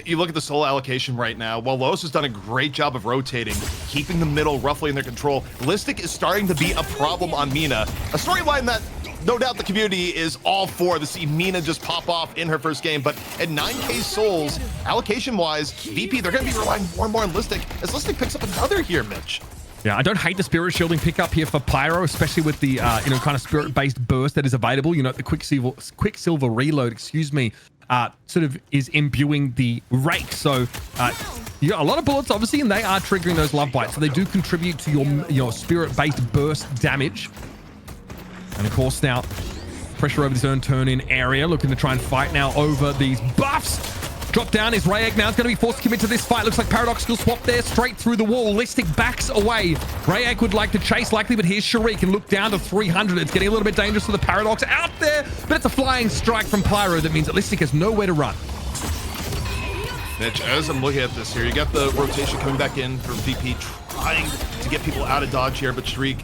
You look at the soul allocation right now. While Lotos has done a great job of rotating, keeping the middle roughly in their control, Listic is starting to be a problem on Mina. A storyline that no doubt the community is all for to see Mina just pop off in her first game. But at 9k souls, allocation-wise, VP, they're going to be relying more and more on Listic as Listic picks up another here, Mitch. Yeah, I don't hate the spirit shielding pickup here for Pyro, especially with the kind of spirit-based burst that is available. You know, the Quicksilver reload, excuse me, sort of is imbuing the rake. So you got a lot of bullets, obviously, and they are triggering those love bites. So they do contribute to your spirit-based burst damage. And of course now, pressure over this earn turn-in area, looking to try and fight now over these buffs. Drop down is Rayek now. It's going to be forced to commit to this fight. Looks like Paradoxical swap there, straight through the wall. Listic backs away. Rayek would like to chase likely, but here's Sharik and look down to 300. It's getting a little bit dangerous for the Paradox out there, but it's a flying strike from Pyro that means that Listic has nowhere to run. Mitch, as I'm looking at this here, you got the rotation coming back in for VP, trying to get people out of dodge here, but Shriek,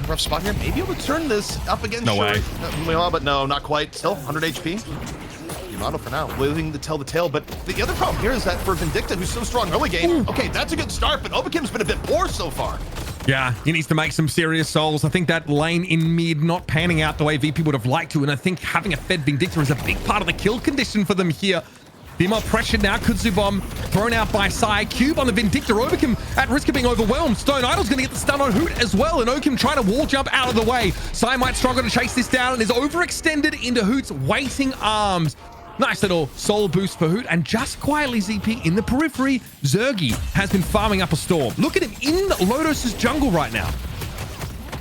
rough spot here, maybe able to turn this up against No way. Well, but no, not quite. Still 100 HP. Yamato for now, willing to tell the tale, but the other problem here is that for Vindicta, who's so strong early game, okay, that's a good start, but Obakim's been a bit poor so far. Yeah, he needs to make some serious souls. I think that lane in mid not panning out the way VP would have liked to, and I think having a fed Vindicta is a big part of the kill condition for them here. The more pressure now. Kudzu Bomb thrown out by Sai. Cube on the Vindicta. Overkim at risk of being overwhelmed. Stone Idol's going to get the stun on Hoot as well. And Okim trying to wall jump out of the way. Sai might struggle to chase this down and is overextended into Hoot's waiting arms. Nice little soul boost for Hoot. And just quietly, ZP, in the periphery, Zergy has been farming up a storm. Look at him in Lotus's jungle right now.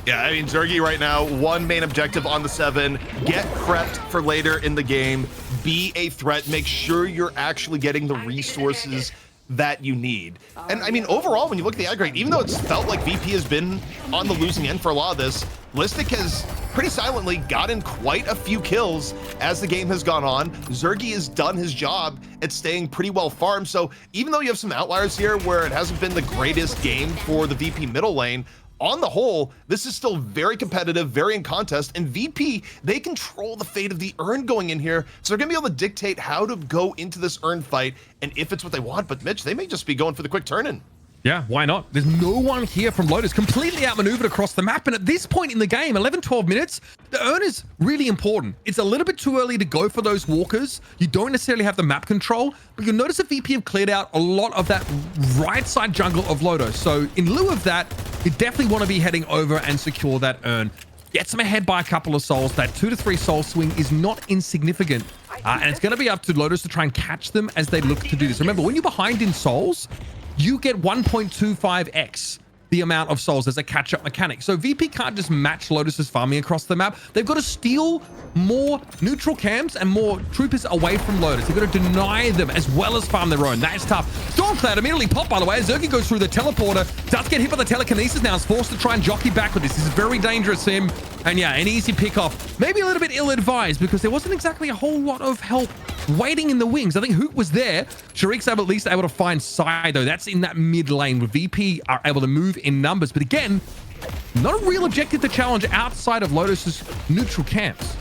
Yeah, I mean, Zergy right now, one main objective on the 7, get prepped for later in the game, be a threat, make sure you're actually getting the resources that you need. And I mean, overall, when you look at the aggregate, even though it's felt like VP has been on the losing end for a lot of this, Listic has pretty silently gotten quite a few kills as the game has gone on. Zergy has done his job at staying pretty well farmed. So even though you have some outliers here where it hasn't been the greatest game for the VP middle lane, on the whole, this is still very competitive, very in contest, and VP, they control the fate of the Urn going in here, so they're gonna be able to dictate how to go into this Urn fight, and if it's what they want. But Mitch, they may just be going for the quick turn-in. Yeah, why not? There's no one here from Lotus, completely outmaneuvered across the map. And at this point in the game, 11, 12 minutes, the Urn is really important. It's a little bit too early to go for those walkers. You don't necessarily have the map control, but you'll notice that VP have cleared out a lot of that right side jungle of Lotus. So in lieu of that, you definitely want to be heading over and secure that Urn. Gets them ahead by a couple of souls. That 2 to 3 soul swing is not insignificant. And it's going to be up to Lotus to try and catch them as they look to do this. Remember, when you're behind in souls, you get 1.25x the amount of souls as a catch-up mechanic. So VP can't just match Lotus's farming across the map. They've got to steal more neutral camps and more troopers away from Lotus. They've got to deny them as well as farm their own. That's tough. Stormcloud immediately popped, by the way. Zergy goes through the teleporter, does get hit by the telekinesis now. Is forced to try and jockey back with this. This is very dangerous, him. And yeah, an easy pick-off. Maybe a little bit ill-advised because there wasn't exactly a whole lot of help waiting in the wings. I think Hoot was there. Shariq's at least able to find Sai, though. That's in that mid lane where VP are able to move in numbers. But again, not a real objective to challenge outside of Lotus's neutral camps.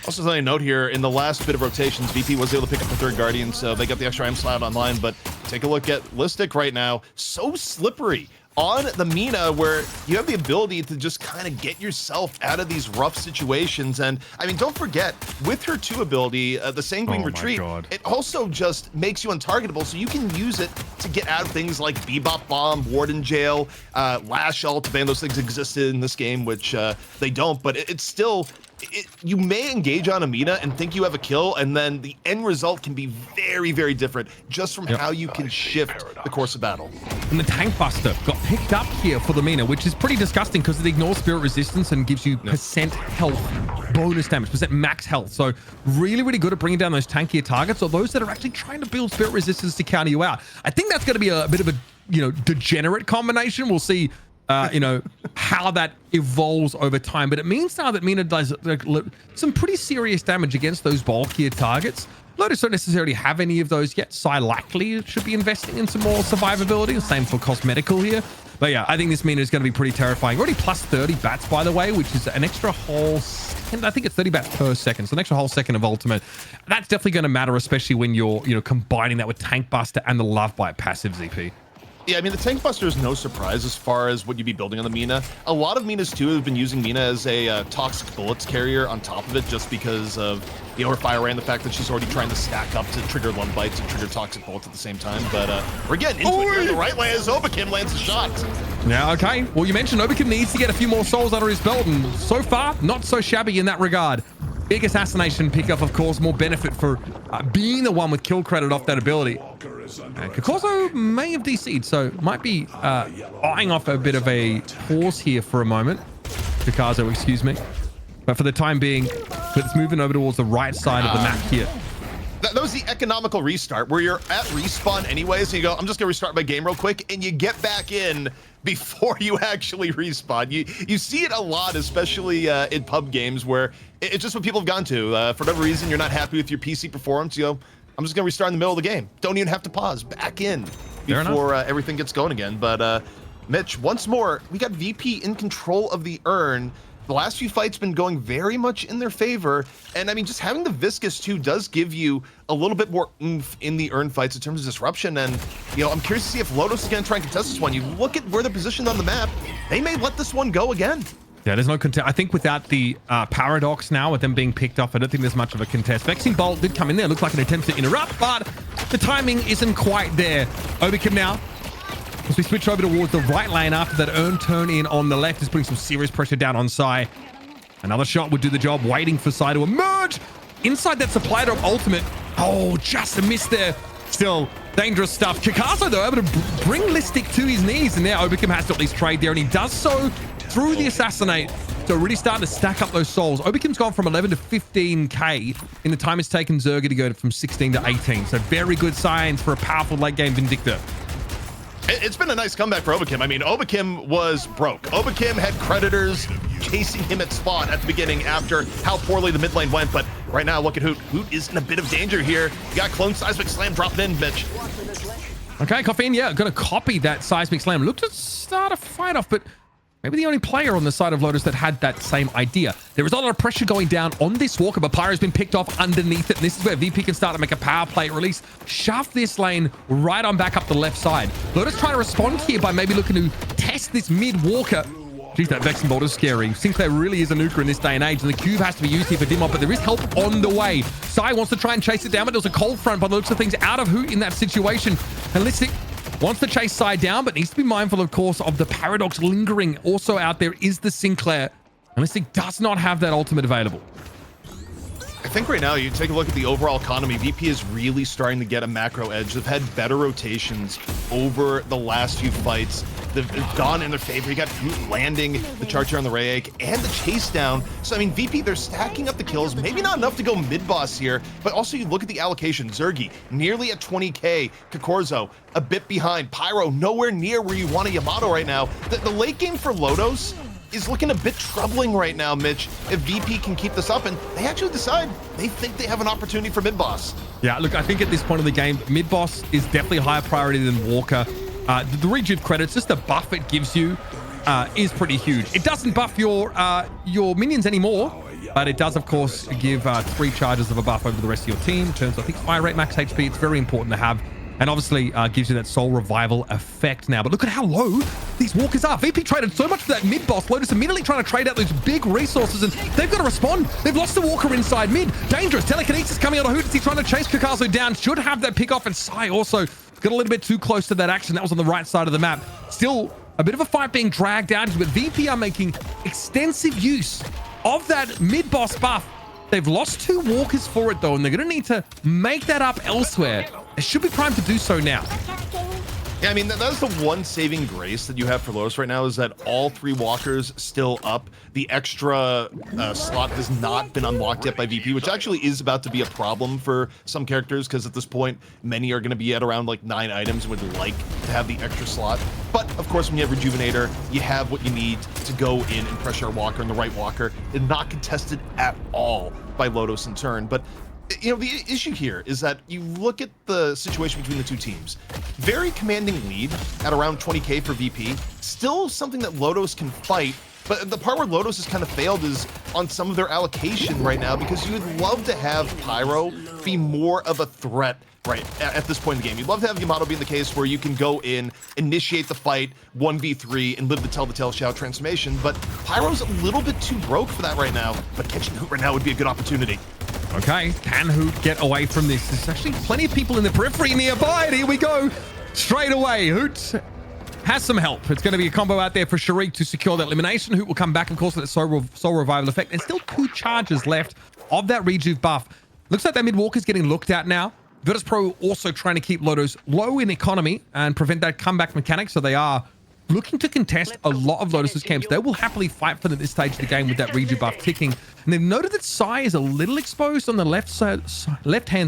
Also, something to note here, in the last bit of rotations, VP was able to pick up the 3rd Guardian, so they got the extra M-Slab online. But take a look at Listic right now. So slippery on the Mina, where you have the ability to just kind of get yourself out of these rough situations. And I mean, don't forget, with her 2 ability, the Sanguine Retreat, it also just makes you untargetable, so you can use it to get out of things like Bebop Bomb, Warden Jail, Lash Ult. Man, those things existed in this game, which they don't, but it's still... you may engage on a Mina and think you have a kill, and then the end result can be very, very different just from how you can shift the course of battle. And the Tank Buster got picked up here for the Mina, which is pretty disgusting because it ignores spirit resistance and gives you percent health bonus damage, percent max health. So really, really good at bringing down those tankier targets or those that are actually trying to build spirit resistance to counter you out. I think that's going to be a bit of a, degenerate combination. We'll see how that evolves over time, but it means now that Mina does some pretty serious damage against those bulkier targets. Lotus don't necessarily have any of those yet. Sai likely should be investing in some more survivability. Same for cosmetical here. But yeah, I think this Mina is going to be pretty terrifying. Already plus 30 bats, by the way, which is an extra whole second. I think it's 30 bats per second. So an extra whole second of ultimate. That's definitely going to matter, especially when you're combining that with Tank Buster and the Love Bite passive, ZP. Yeah, I mean, the Tank Buster is no surprise as far as what you'd be building on the Mina. A lot of Minas, too, have been using Mina as a toxic bullets carrier on top of it just because of her fire ray and the fact that she's already trying to stack up to trigger Love Bites and trigger toxic bullets at the same time. But we're getting into it here. The right lane as Obakim lands a shot. Yeah, okay. Well, you mentioned Obakim needs to get a few more souls under his belt, and so far, not so shabby in that regard. Big assassination pickup, of course, more benefit for being the one with kill credit off that ability. Kokorzo may have DC'd, so might be eyeing off a bit of a pause here for a moment. Kokorzo, excuse me. But for the time being, it's moving over towards the right side of the map here. That was the economical restart where you're at respawn anyway, so you go, I'm just gonna restart my game real quick, and you get back in before you actually respawn. You see it a lot, especially in pub games where it's just what people have gone to. For whatever reason, you're not happy with your PC performance, you go, I'm I'm just going to restart in the middle of the game. Don't even have to pause. Back in before everything gets going again. But Mitch, once more, we got VP in control of the urn. The last few fights been going very much in their favor. And I mean, just having the Viscous too does give you a little bit more oomph in the urn fights in terms of disruption. And, you know, I'm curious to see if Lotos is going to try and contest this one. You look at where they're positioned on the map, they may let this one go again. Yeah, there's no contest. I think without the Paradox now, with them being picked off, I don't think there's much of a contest. Vexing Bolt did come in there. Looked like an attempt to interrupt, but the timing isn't quite there. Overkim now. As we switch over towards the right lane after that urn turn in on the left is putting some serious pressure down on Sai. Another shot would do the job, waiting for Sai to emerge. Inside that supply drop ultimate. Oh, just a miss there. Still dangerous stuff. Kakazo, though, able to bring Listic to his knees, and now Overkim has to at least trade there, and he does so through the assassinate. So really starting to stack up those souls. Overkim's gone from 11 to 15k in the time it's taken Zerga to go from 16 to 18. So very good signs for a powerful late game Vindictor. It's been a nice comeback for Overkim. I mean, Overkim was broke. Overkim had creditors chasing him at spawn at the beginning after how poorly the mid lane went. But right now, look at Hoot. Hoot is in a bit of danger here. You got Clone Seismic Slam dropped in, Mitch. Okay, Coffin, yeah, going to copy that Seismic Slam. Looked to start a fight off, but maybe the only player on the side of Lotus that had that same idea. There is a lot of pressure going down on this Walker, but Pyro's been picked off underneath it. And this is where VP can start to make a power play release. Shove this lane right on back up the left side. Lotus trying to respond here by maybe looking to test this mid Walker. Geez, that Vexing Bolt is scary. Sinclair really is a nuker in this day and age, and the cube has to be used here for Dimop, but there is help on the way. Sai wants to try and chase it down, but there's a cold front by the looks of things out of Hoot in that situation. And Listic wants to chase Sai down, but needs to be mindful, of course, of the Paradox lingering. Also out there is the Sinclair. And Listic does not have that ultimate available. I think right now, you take a look at the overall economy, VP is really starting to get a macro edge. They've had better rotations over the last few fights. They've gone in their favor. You got Root landing the Charger on the Rayek and the chase down. So, I mean, VP, they're stacking up the kills. Maybe not enough to go mid-boss here, but also you look at the allocation. Zergi, nearly at 20k. Kakorzo, a bit behind. Pyro, nowhere near where you want a Yamato right now. The late game for Lotos is looking a bit troubling right now, Mitch, if VP can keep this up, and they actually decide they think they have an opportunity for mid-boss. Yeah, look, I think at this point of the game, mid-boss is definitely a higher priority than Walker. The rejuve credits, just the buff it gives you is pretty huge. It doesn't buff your minions anymore, but it does, of course, give 3 charges of a buff over the rest of your team. In terms of, I think, fire rate, max HP, it's very important to have. And obviously gives you that soul revival effect now. But look at how low these walkers are. VP traded so much for that mid-boss. Lotus immediately trying to trade out those big resources, and they've got to respond. They've lost the walker inside mid. Dangerous. Telekinesis coming out of Hoot. Is he trying to chase Kakazo down? Should have that pick off, and Sai also got a little bit too close to that action. That was on the right side of the map. Still a bit of a fight being dragged out, but VP are making extensive use of that mid-boss buff. They've lost 2 walkers for it, though, and they're going to need to make that up elsewhere. It should be primed to do so now. Yeah, I mean, that's the one saving grace that you have for Lotus right now, is that all 3 walkers still up. The extra slot has not been unlocked yet by VP, which actually is about to be a problem for some characters, because at this point, many are going to be at around like 9 items and would like to have the extra slot. But of course, when you have Rejuvenator, you have what you need to go in and pressure a walker, and the right walker is not contested at all by Lotos in turn. But you know, the issue here is that you look at the situation between the 2 teams. Very commanding lead at around 20k for VP. Still something that Lotos can fight, but the part where Lotos has kind of failed is on some of their allocation right now, because you would love to have Pyro be more of a threat right at this point in the game. You'd love to have Yamato be in the case where you can go in, initiate the fight, 1v3, and live to tell the tale shout transformation, but Pyro's a little bit too broke for that right now, but catching Hoot right now would be a good opportunity. Okay, can Hoot get away from this? There's actually plenty of people in the periphery nearby, and here we go. Straight away, Hoot has some help. It's going to be a combo out there for Sharik to secure that elimination. Hoot will come back, of course, with that soul revival effect, and still 2 charges left of that rejuve buff. Looks like that mid walk is getting looked at now. Virtus.pro also trying to keep Lotos low in economy and prevent that comeback mechanic, so they are looking to contest a lot of Lotus's camps. They will happily fight for them at this stage of the game with that rejuve buff ticking. And they've noted that Sai is a little exposed on the left-hand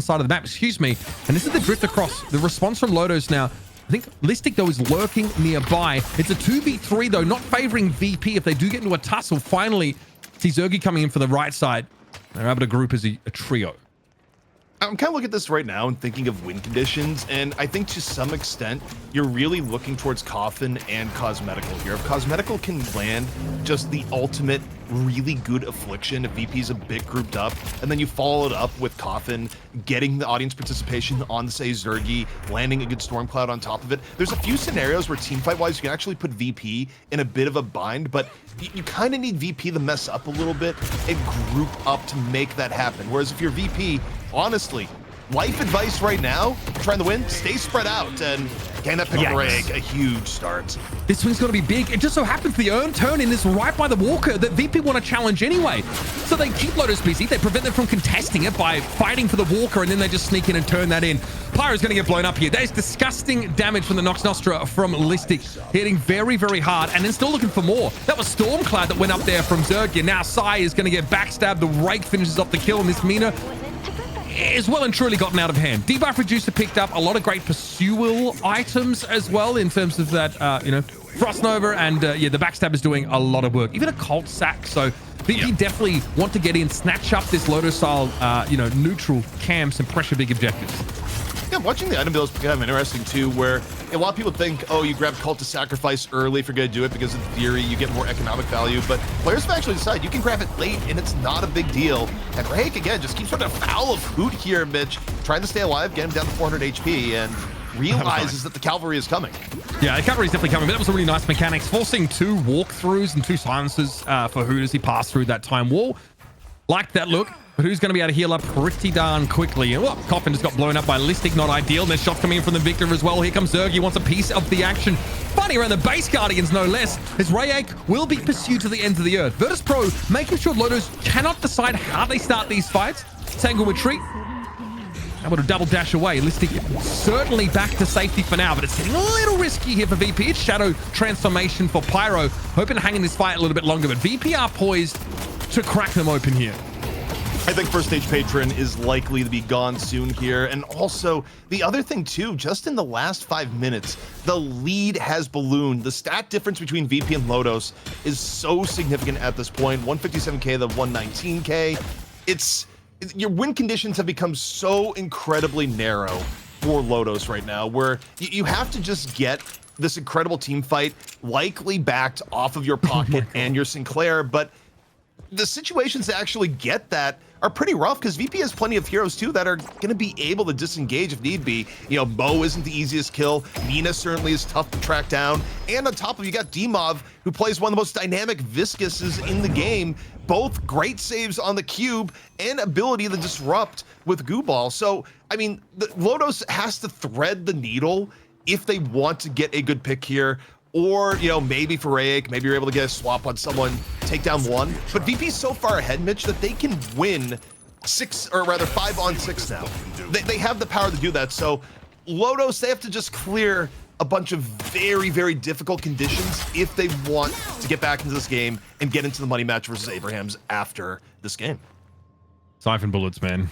side of the map, excuse me. And this is the drift across. The response from Lotos now. I think Listic, though, is lurking nearby. It's a 2v3, though, not favoring VP if they do get into a tussle. Finally, see Zergi coming in for the right side. They're able to group as a trio. I'm kind of looking at this right now and thinking of win conditions, and I think to some extent you're really looking towards Coffin and Cosmetical here. If Cosmetical can land just the ultimate really good affliction, if VP's a bit grouped up, and then you follow it up with Coffin, getting the audience participation on, say, Zergy, landing a good Stormcloud on top of it. There's a few scenarios where teamfight-wise you can actually put VP in a bit of a bind, but you kind of need VP to mess up a little bit and group up to make that happen. Whereas if you're VP, honestly, life advice right now, trying to win, stay spread out, and getting that pick up Reg, a huge start. This swing's going to be big. It just so happens the earn turn in this right by the Walker that VP want to challenge anyway. So they keep Lotos busy. They prevent them from contesting it by fighting for the Walker, and then they just sneak in and turn that in. Pyro's going to get blown up here. That is disgusting damage from the Nox Nostra from Listic, hitting very, very hard, and then still looking for more. That was Stormcloud that went up there from Zergia. Now Sai is going to get backstabbed. The Rake finishes off the kill, and this Mina is well and truly gotten out of hand. Debuff Reducer picked up a lot of great pursual items as well in terms of that, Frost Nova, and yeah, the backstab is doing a lot of work. Even a Cult Sack, so VP definitely want to get in, snatch up this Lotus style, neutral camps and pressure big objectives. Yeah, watching the item builds is kind of interesting too, where a lot of people think, oh, you grab Cult to Sacrifice early if you're going to do it because in theory you get more economic value, but players have actually decided you can grab it late and it's not a big deal. And Rake, again, just keeps running afoul of Hoot here, Mitch, trying to stay alive, get him down to 400 HP, and realizes that the cavalry is coming. Yeah, the cavalry is definitely coming, but that was a really nice mechanics, forcing 2 walkthroughs and 2 silences for Hoot as he passed through that time wall. Liked that look. But who's going to be able to heal up pretty darn quickly? And well, Coffin just got blown up by Listic, not ideal. And there's shots coming in from the Victor as well. Here comes Zerg. He wants a piece of the action. Fighting around the base Guardians, no less, as Rayake will be pursued to the ends of the earth. Virtus.pro making sure Lotos cannot decide how they start these fights. Tangle retreat. Able to double dash away. Listic certainly back to safety for now, but it's getting a little risky here for VP. It's Shadow transformation for Pyro. Hoping to hang in this fight a little bit longer, but VP are poised to crack them open here. I think first stage patron is likely to be gone soon here. And also the other thing too, just in the last 5 minutes, the lead has ballooned. The stat difference between VP and Lotos is so significant at this point. 157k to 119k. Your win conditions have become so incredibly narrow for Lotos right now, where you have to just get this incredible team fight likely backed off of your pocket and your Sinclair, but the situations to actually get that are pretty rough because VP has plenty of heroes too that are going to be able to disengage if need be. You know, Mo isn't the easiest kill. Mina certainly is tough to track down. And on top of you got Dimov, who plays one of the most dynamic Viscuses in the game. Both great saves on the cube and ability to disrupt with Goo Ball. So, I mean, Lotos has to thread the needle if they want to get a good pick here. Or, you know, maybe for Rayake, maybe you're able to get a swap on someone, take down one. But VP's so far ahead, Mitch, that they can win 5 on 6 now. They have the power to do that. So Lotos, they have to just clear a bunch of very, very difficult conditions if they want to get back into this game and get into the money match versus Abrahams after this game. Siphon bullets, man.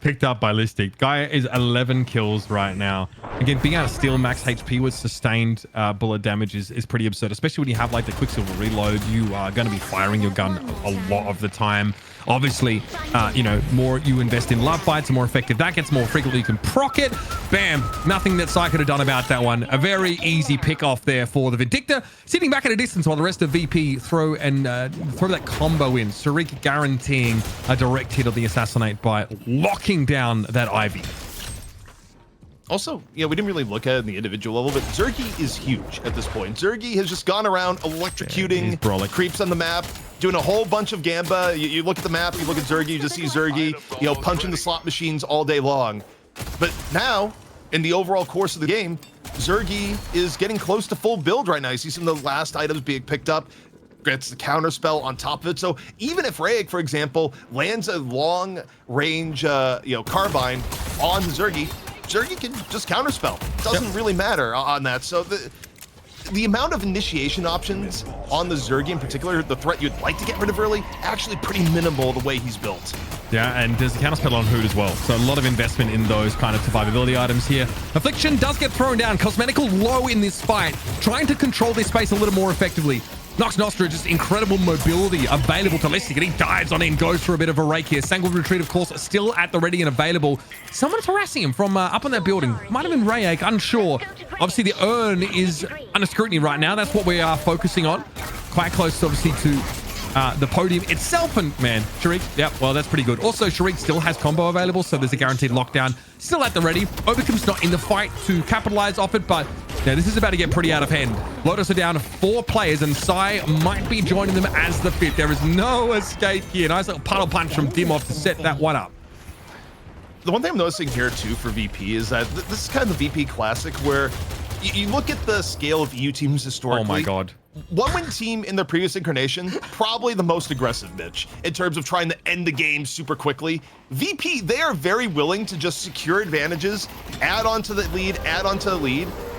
Picked up by Listic. Guy is 11 kills right now. Again, being able to steal max HP with sustained bullet damage is pretty absurd, especially when you have like the Quicksilver reload. You are going to be firing your gun a lot of the time. Obviously, more you invest in love bites, the more effective that gets, more frequently you can proc it. Bam! Nothing that Sai could have done about that one. A very easy pick off there for the Vindicta. Sitting back at a distance while the rest of VP throw that combo in. Sarik guaranteeing a direct hit of the Assassinate by locking down that Ivy. Also, we didn't really look at it in the individual level, but Zergy is huge at this point. Zergy has just gone around electrocuting creeps on the map, doing a whole bunch of Gamba. You look at the map, you look at Zergy, you just see Zergy, punching the slot machines all day long. But now, in the overall course of the game, Zergy is getting close to full build right now. You see some of the last items being picked up, gets the counter spell on top of it. So even if Rayake, for example, lands a long range, carbine on Zergy, Zergy can just counterspell. Doesn't really matter on that. So the amount of initiation options on the Zergy in particular, the threat you'd like to get rid of early, actually pretty minimal the way he's built. Yeah, and there's a counterspell on Hoot as well. So a lot of investment in those kind of survivability items here. Affliction does get thrown down. Cosmetical low in this fight, trying to control this space a little more effectively. Nox Nostra, just incredible mobility available to Listic, and he dives on in, goes for a bit of a rake here. Sanguine Retreat, of course, still at the ready and available. Someone's harassing him from up on that building. Might have been Rayek, unsure. Obviously, the urn is under scrutiny right now. That's what we are focusing on. Quite close, obviously, to the podium itself. And man, Sharik, yep, well, that's pretty good. Also, Sharik still has combo available, so there's a guaranteed lockdown still at the ready. Overcom's not in the fight to capitalize off it, but yeah, this is about to get pretty out of hand. Lotos are down to 4 players, and Sai might be joining them as the 5th. There is no escape here. Nice little puddle punch from Dimov to set that one up. The one thing I'm noticing here too for VP is that this is kind of the VP classic where you look at the scale of EU teams historically. Oh my God. One-win team in their previous incarnation, probably the most aggressive, Mitch, in terms of trying to end the game super quickly. VP, they are very willing to just secure advantages, add on to the lead,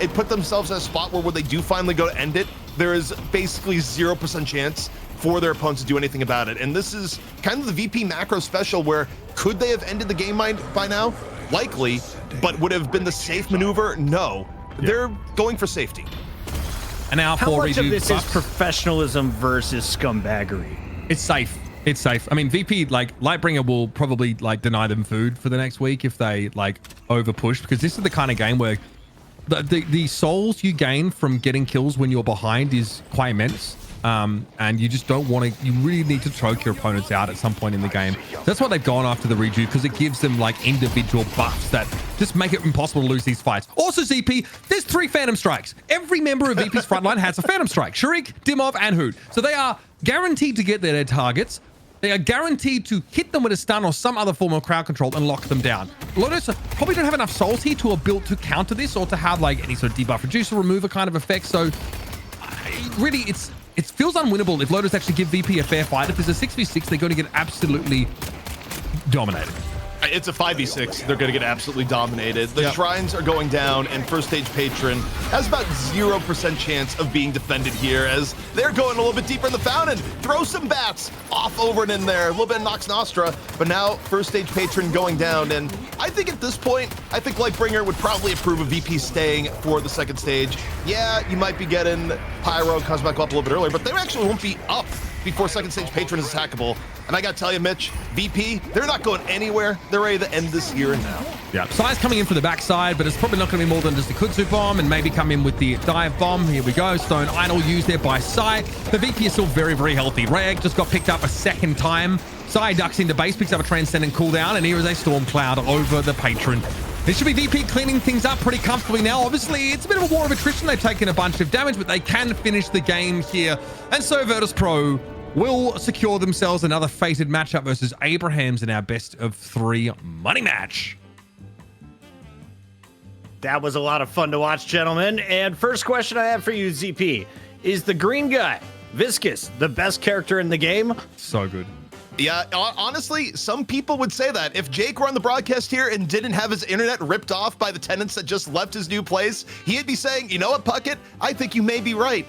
and put themselves in a spot where when they do finally go to end it, there is basically 0% chance for their opponents to do anything about it. And this is kind of the VP macro special where could they have ended the game by now? Likely, but would have been the safe maneuver? No. Yeah. They're going for safety. And now how much of this is professionalism versus scumbaggery? It's safe. It's safe. I mean, VP, like, Lightbringer will probably, like, deny them food for the next week if they, like, over push, because this is the kind of game where the souls you gain from getting kills when you're behind is quite immense. And you just don't want to, you really need to choke your opponents out at some point in the game. So that's why they've gone after the redo, because it gives them like individual buffs that just make it impossible to lose these fights. Also, ZP, there's 3 Phantom Strikes. Every member of VP's frontline has a Phantom Strike. Sharik, Dimov, and Hoot. So they are guaranteed to get their targets. They are guaranteed to hit them with a stun or some other form of crowd control and lock them down. Lotus probably don't have enough souls here to have built to counter this or to have like any sort of debuff reducer remover kind of effect. So really, it feels unwinnable if Lotus actually give VP a fair fight. If there's a 6v6, they're going to get absolutely dominated. It's a 5v6. They're going to get absolutely dominated. The shrines are going down, and first stage patron has about 0% chance of being defended here as they're going a little bit deeper in the fountain. Throw some bats off over and in there. A little bit of Nox Nostra, but now first stage patron going down. And I think at this point, I think Lightbringer would probably approve of VP staying for the second stage. Yeah, you might be getting Pyro, Cosmic up a little bit earlier, but they actually won't be up before second stage patron is attackable. And I gotta tell you, Mitch, VP, they're not going anywhere. They're ready to end this here and now. Yeah, Sai's coming in for the backside, but it's probably not gonna be more than just a Kudzu bomb and maybe come in with the dive bomb. Here we go, Stone Idol used there by Sai. The VP is still very, very healthy. Rayek just got picked up a second time. Sai ducks into base, picks up a Transcendent cooldown, and here is a Storm Cloud over the patron. This should be VP cleaning things up pretty comfortably now. Obviously, it's a bit of a war of attrition. They've taken a bunch of damage, but they can finish the game here. And so Virtus.pro will secure themselves another fated matchup versus Abrahams in our best of 3 money match. That was a lot of fun to watch, gentlemen. And first question I have for you, ZP, is the green guy, Viscous, the best character in the game? So good. Yeah, honestly, some people would say that. If Jake were on the broadcast here and didn't have his internet ripped off by the tenants that just left his new place, he'd be saying, you know what, Puckett, I think you may be right.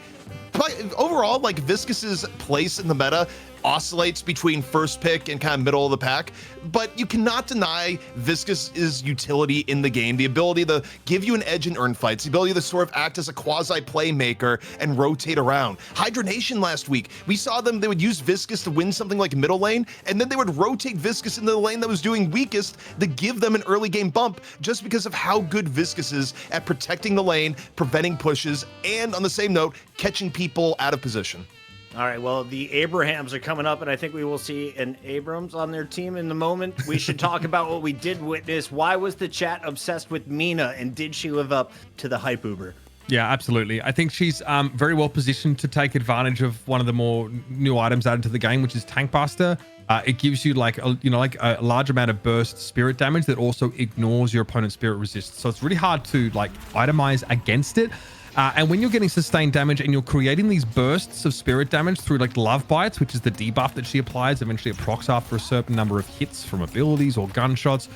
But overall, like, Viscous's place in the meta oscillates between first pick and kind of middle of the pack, but you cannot deny Viscous's utility in the game, the ability to give you an edge in earn fights, the ability to sort of act as a quasi playmaker and rotate around. Hydra Nation last week, we saw them, they would use Viscous to win something like middle lane, and then they would rotate Viscous into the lane that was doing weakest to give them an early game bump just because of how good Viscous is at protecting the lane, preventing pushes, and on the same note, catching people out of position. All right, well, the Abrahams are coming up, and I think we will see an Abrams on their team in the moment. We should talk about what we did witness. Why was the chat obsessed with Mina, and did she live up to the hype Uber? Yeah, absolutely. I think she's very well positioned to take advantage of one of the more new items added to the game, which is Tank Buster. It gives you like a large amount of burst spirit damage that also ignores your opponent's spirit resist. So it's really hard to like itemize against it. And when you're getting sustained damage and you're creating these bursts of spirit damage through like Love Bites, which is the debuff that she applies, eventually it procs after a certain number of hits from abilities or gunshots,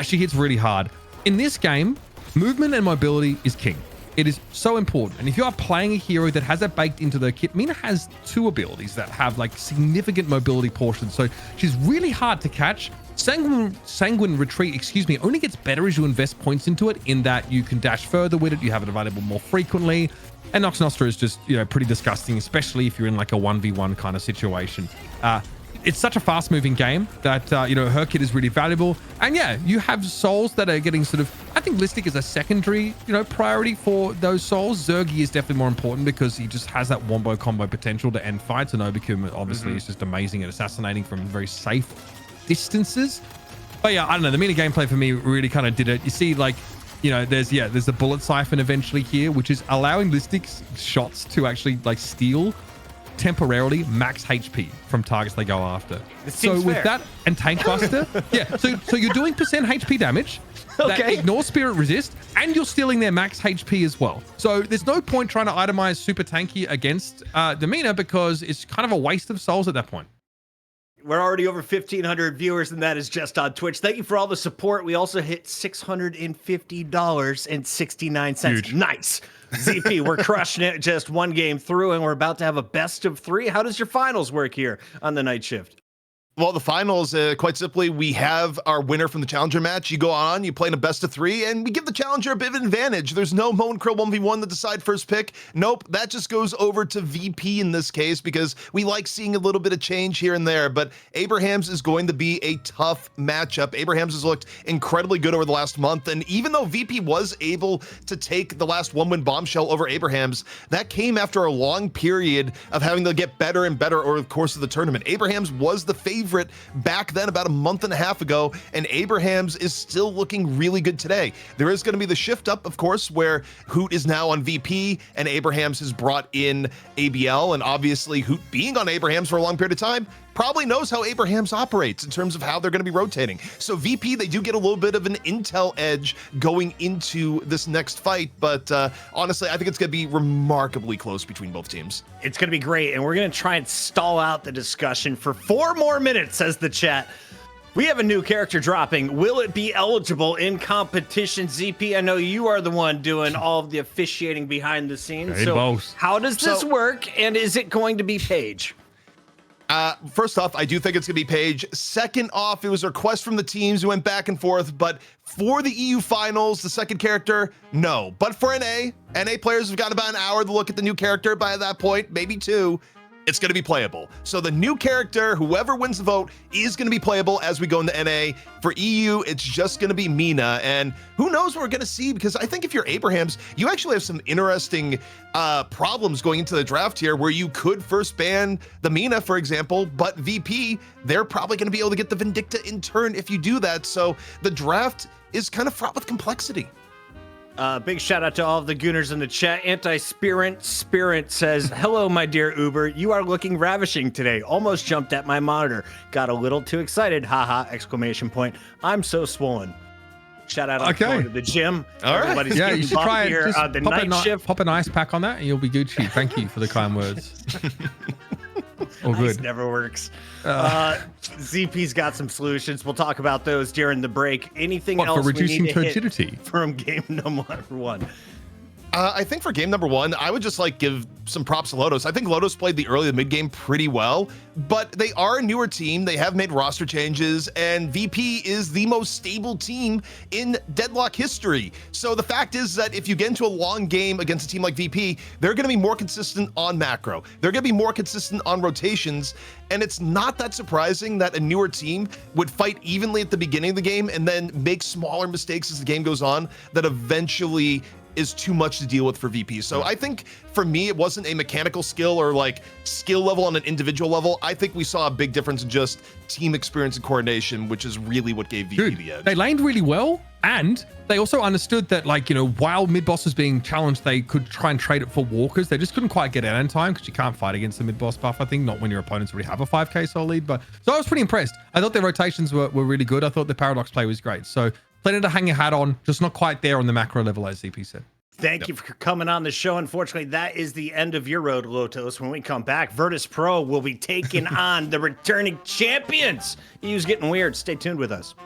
she hits really hard. In this game, movement and mobility is king. It is so important. And if you are playing a hero that has that baked into their kit, Mina has 2 abilities that have like significant mobility portions. So she's really hard to catch. Sanguine Retreat, excuse me, only gets better as you invest points into it, in that you can dash further with it, you have it available more frequently. And Nox Nostra is just, pretty disgusting, especially if you're in like a 1v1 kind of situation. It's such a fast-moving game that, her kit is really valuable. And yeah, you have souls that are getting sort of, I think Listic is a secondary, priority for those souls. Zergy is definitely more important because he just has that wombo combo potential to end fights. And Obicum obviously is just amazing at assassinating from very safe distances. But yeah, I don't know. The Mina gameplay for me really kind of did it. You see, like, there's the bullet siphon eventually here, which is allowing Listic's shots to actually like steal temporarily max HP from targets they go after. So with fair. that and Tank Buster, so you're doing percent HP damage that ignores Spirit Resist, and you're stealing their max HP as well. So there's no point trying to itemize super tanky against the Mina, because it's kind of a waste of souls at that point. We're already over 1,500 viewers, and that is just on Twitch. Thank you for all the support. We also hit $650.69. Huge. Nice. ZP, we're crushing it. Just one game through, and we're about to have a best of 3. How does your finals work here on the night shift? Well, the finals, quite simply, we have our winner from the challenger match. You go on, you play in a best of 3, and we give the challenger a bit of an advantage. There's no Mo and Krill 1v1 that decide first pick. Nope, that just goes over to VP in this case, because we like seeing a little bit of change here and there. But Abrahams is going to be a tough matchup. Abrahams has looked incredibly good over the last month, and even though VP was able to take the last 1-win bombshell over Abrahams, that came after a long period of having to get better and better over the course of the tournament. Abrahams was the favorite back then about a month and a half ago, and Abrahams is still looking really good today. There is going to be the shift up, of course, where Hoot is now on VP and Abrahams has brought in ABL, and obviously Hoot being on Abrahams for a long period of time probably knows how Abrahams operates in terms of how they're going to be rotating. So VP, they do get a little bit of an intel edge going into this next fight, but honestly, I think it's going to be remarkably close between both teams. It's going to be great, and we're going to try and stall out the discussion for 4 more minutes, says the chat. We have a new character dropping. Will it be eligible in competition? ZP, I know you are the one doing all of the officiating behind the scenes. Hey, so boss. how does this work, and is it going to be Paige? First off, I do think it's going to be Paige. Second off, it was a request from the teams who went back and forth, but for the EU finals, the second character, no. But for NA players have got about an hour to look at the new character. By that point, maybe 2. It's going to be playable. So the new character, whoever wins the vote, is going to be playable as we go into NA. For EU, it's just going to be Mina. And who knows what we're going to see, because I think if you're Abrahams, you actually have some interesting problems going into the draft here, where you could first ban the Mina, for example, but VP, they're probably going to be able to get the Vindicta in turn if you do that. So the draft is kind of fraught with complexity. Big shout out to all of the Gooners in the chat. Anti-Spirit says, hello, my dear Uber. You are looking ravishing today. Almost jumped at my monitor. Got a little too excited. Haha, exclamation point. I'm so swollen. Shout out going to the gym. All right. Everybody's Yeah, getting you should buffed try here and on the just night shift. pop an ice pack on that and you'll be Gucci. Thank you for the kind words. All Ice good. never works. ZP's got some solutions. We'll talk about those during the break. Anything else for reducing we need to hit turgidity from game number 1? I think for game number 1, I would just like give some props to Lotos. I think Lotos played the early to mid game pretty well, but they are a newer team. They have made roster changes, and VP is the most stable team in Deadlock history. So the fact is that if you get into a long game against a team like VP, they're going to be more consistent on macro. They're going to be more consistent on rotations, and it's not that surprising that a newer team would fight evenly at the beginning of the game and then make smaller mistakes as the game goes on that eventually is too much to deal with for VP. So I think for me, it wasn't a mechanical skill or like skill level on an individual level. I think we saw a big difference in just team experience and coordination, which is really what gave VP the edge. They laned really well, and they also understood that, like, while mid boss was being challenged, they could try and trade it for walkers. They just couldn't quite get out in time because you can't fight against the mid boss buff, I think, not when your opponents already have a 5k soul lead. But so I was pretty impressed. I thought their rotations were really good. I thought the paradox play was great. So plenty to hang your hat on, just not quite there on the macro level, as ZP said. Thank you for coming on the show. Unfortunately, that is the end of your road, Lotos. When we come back, Virtus.pro will be taking on the returning champions. EU's getting weird. Stay tuned with us.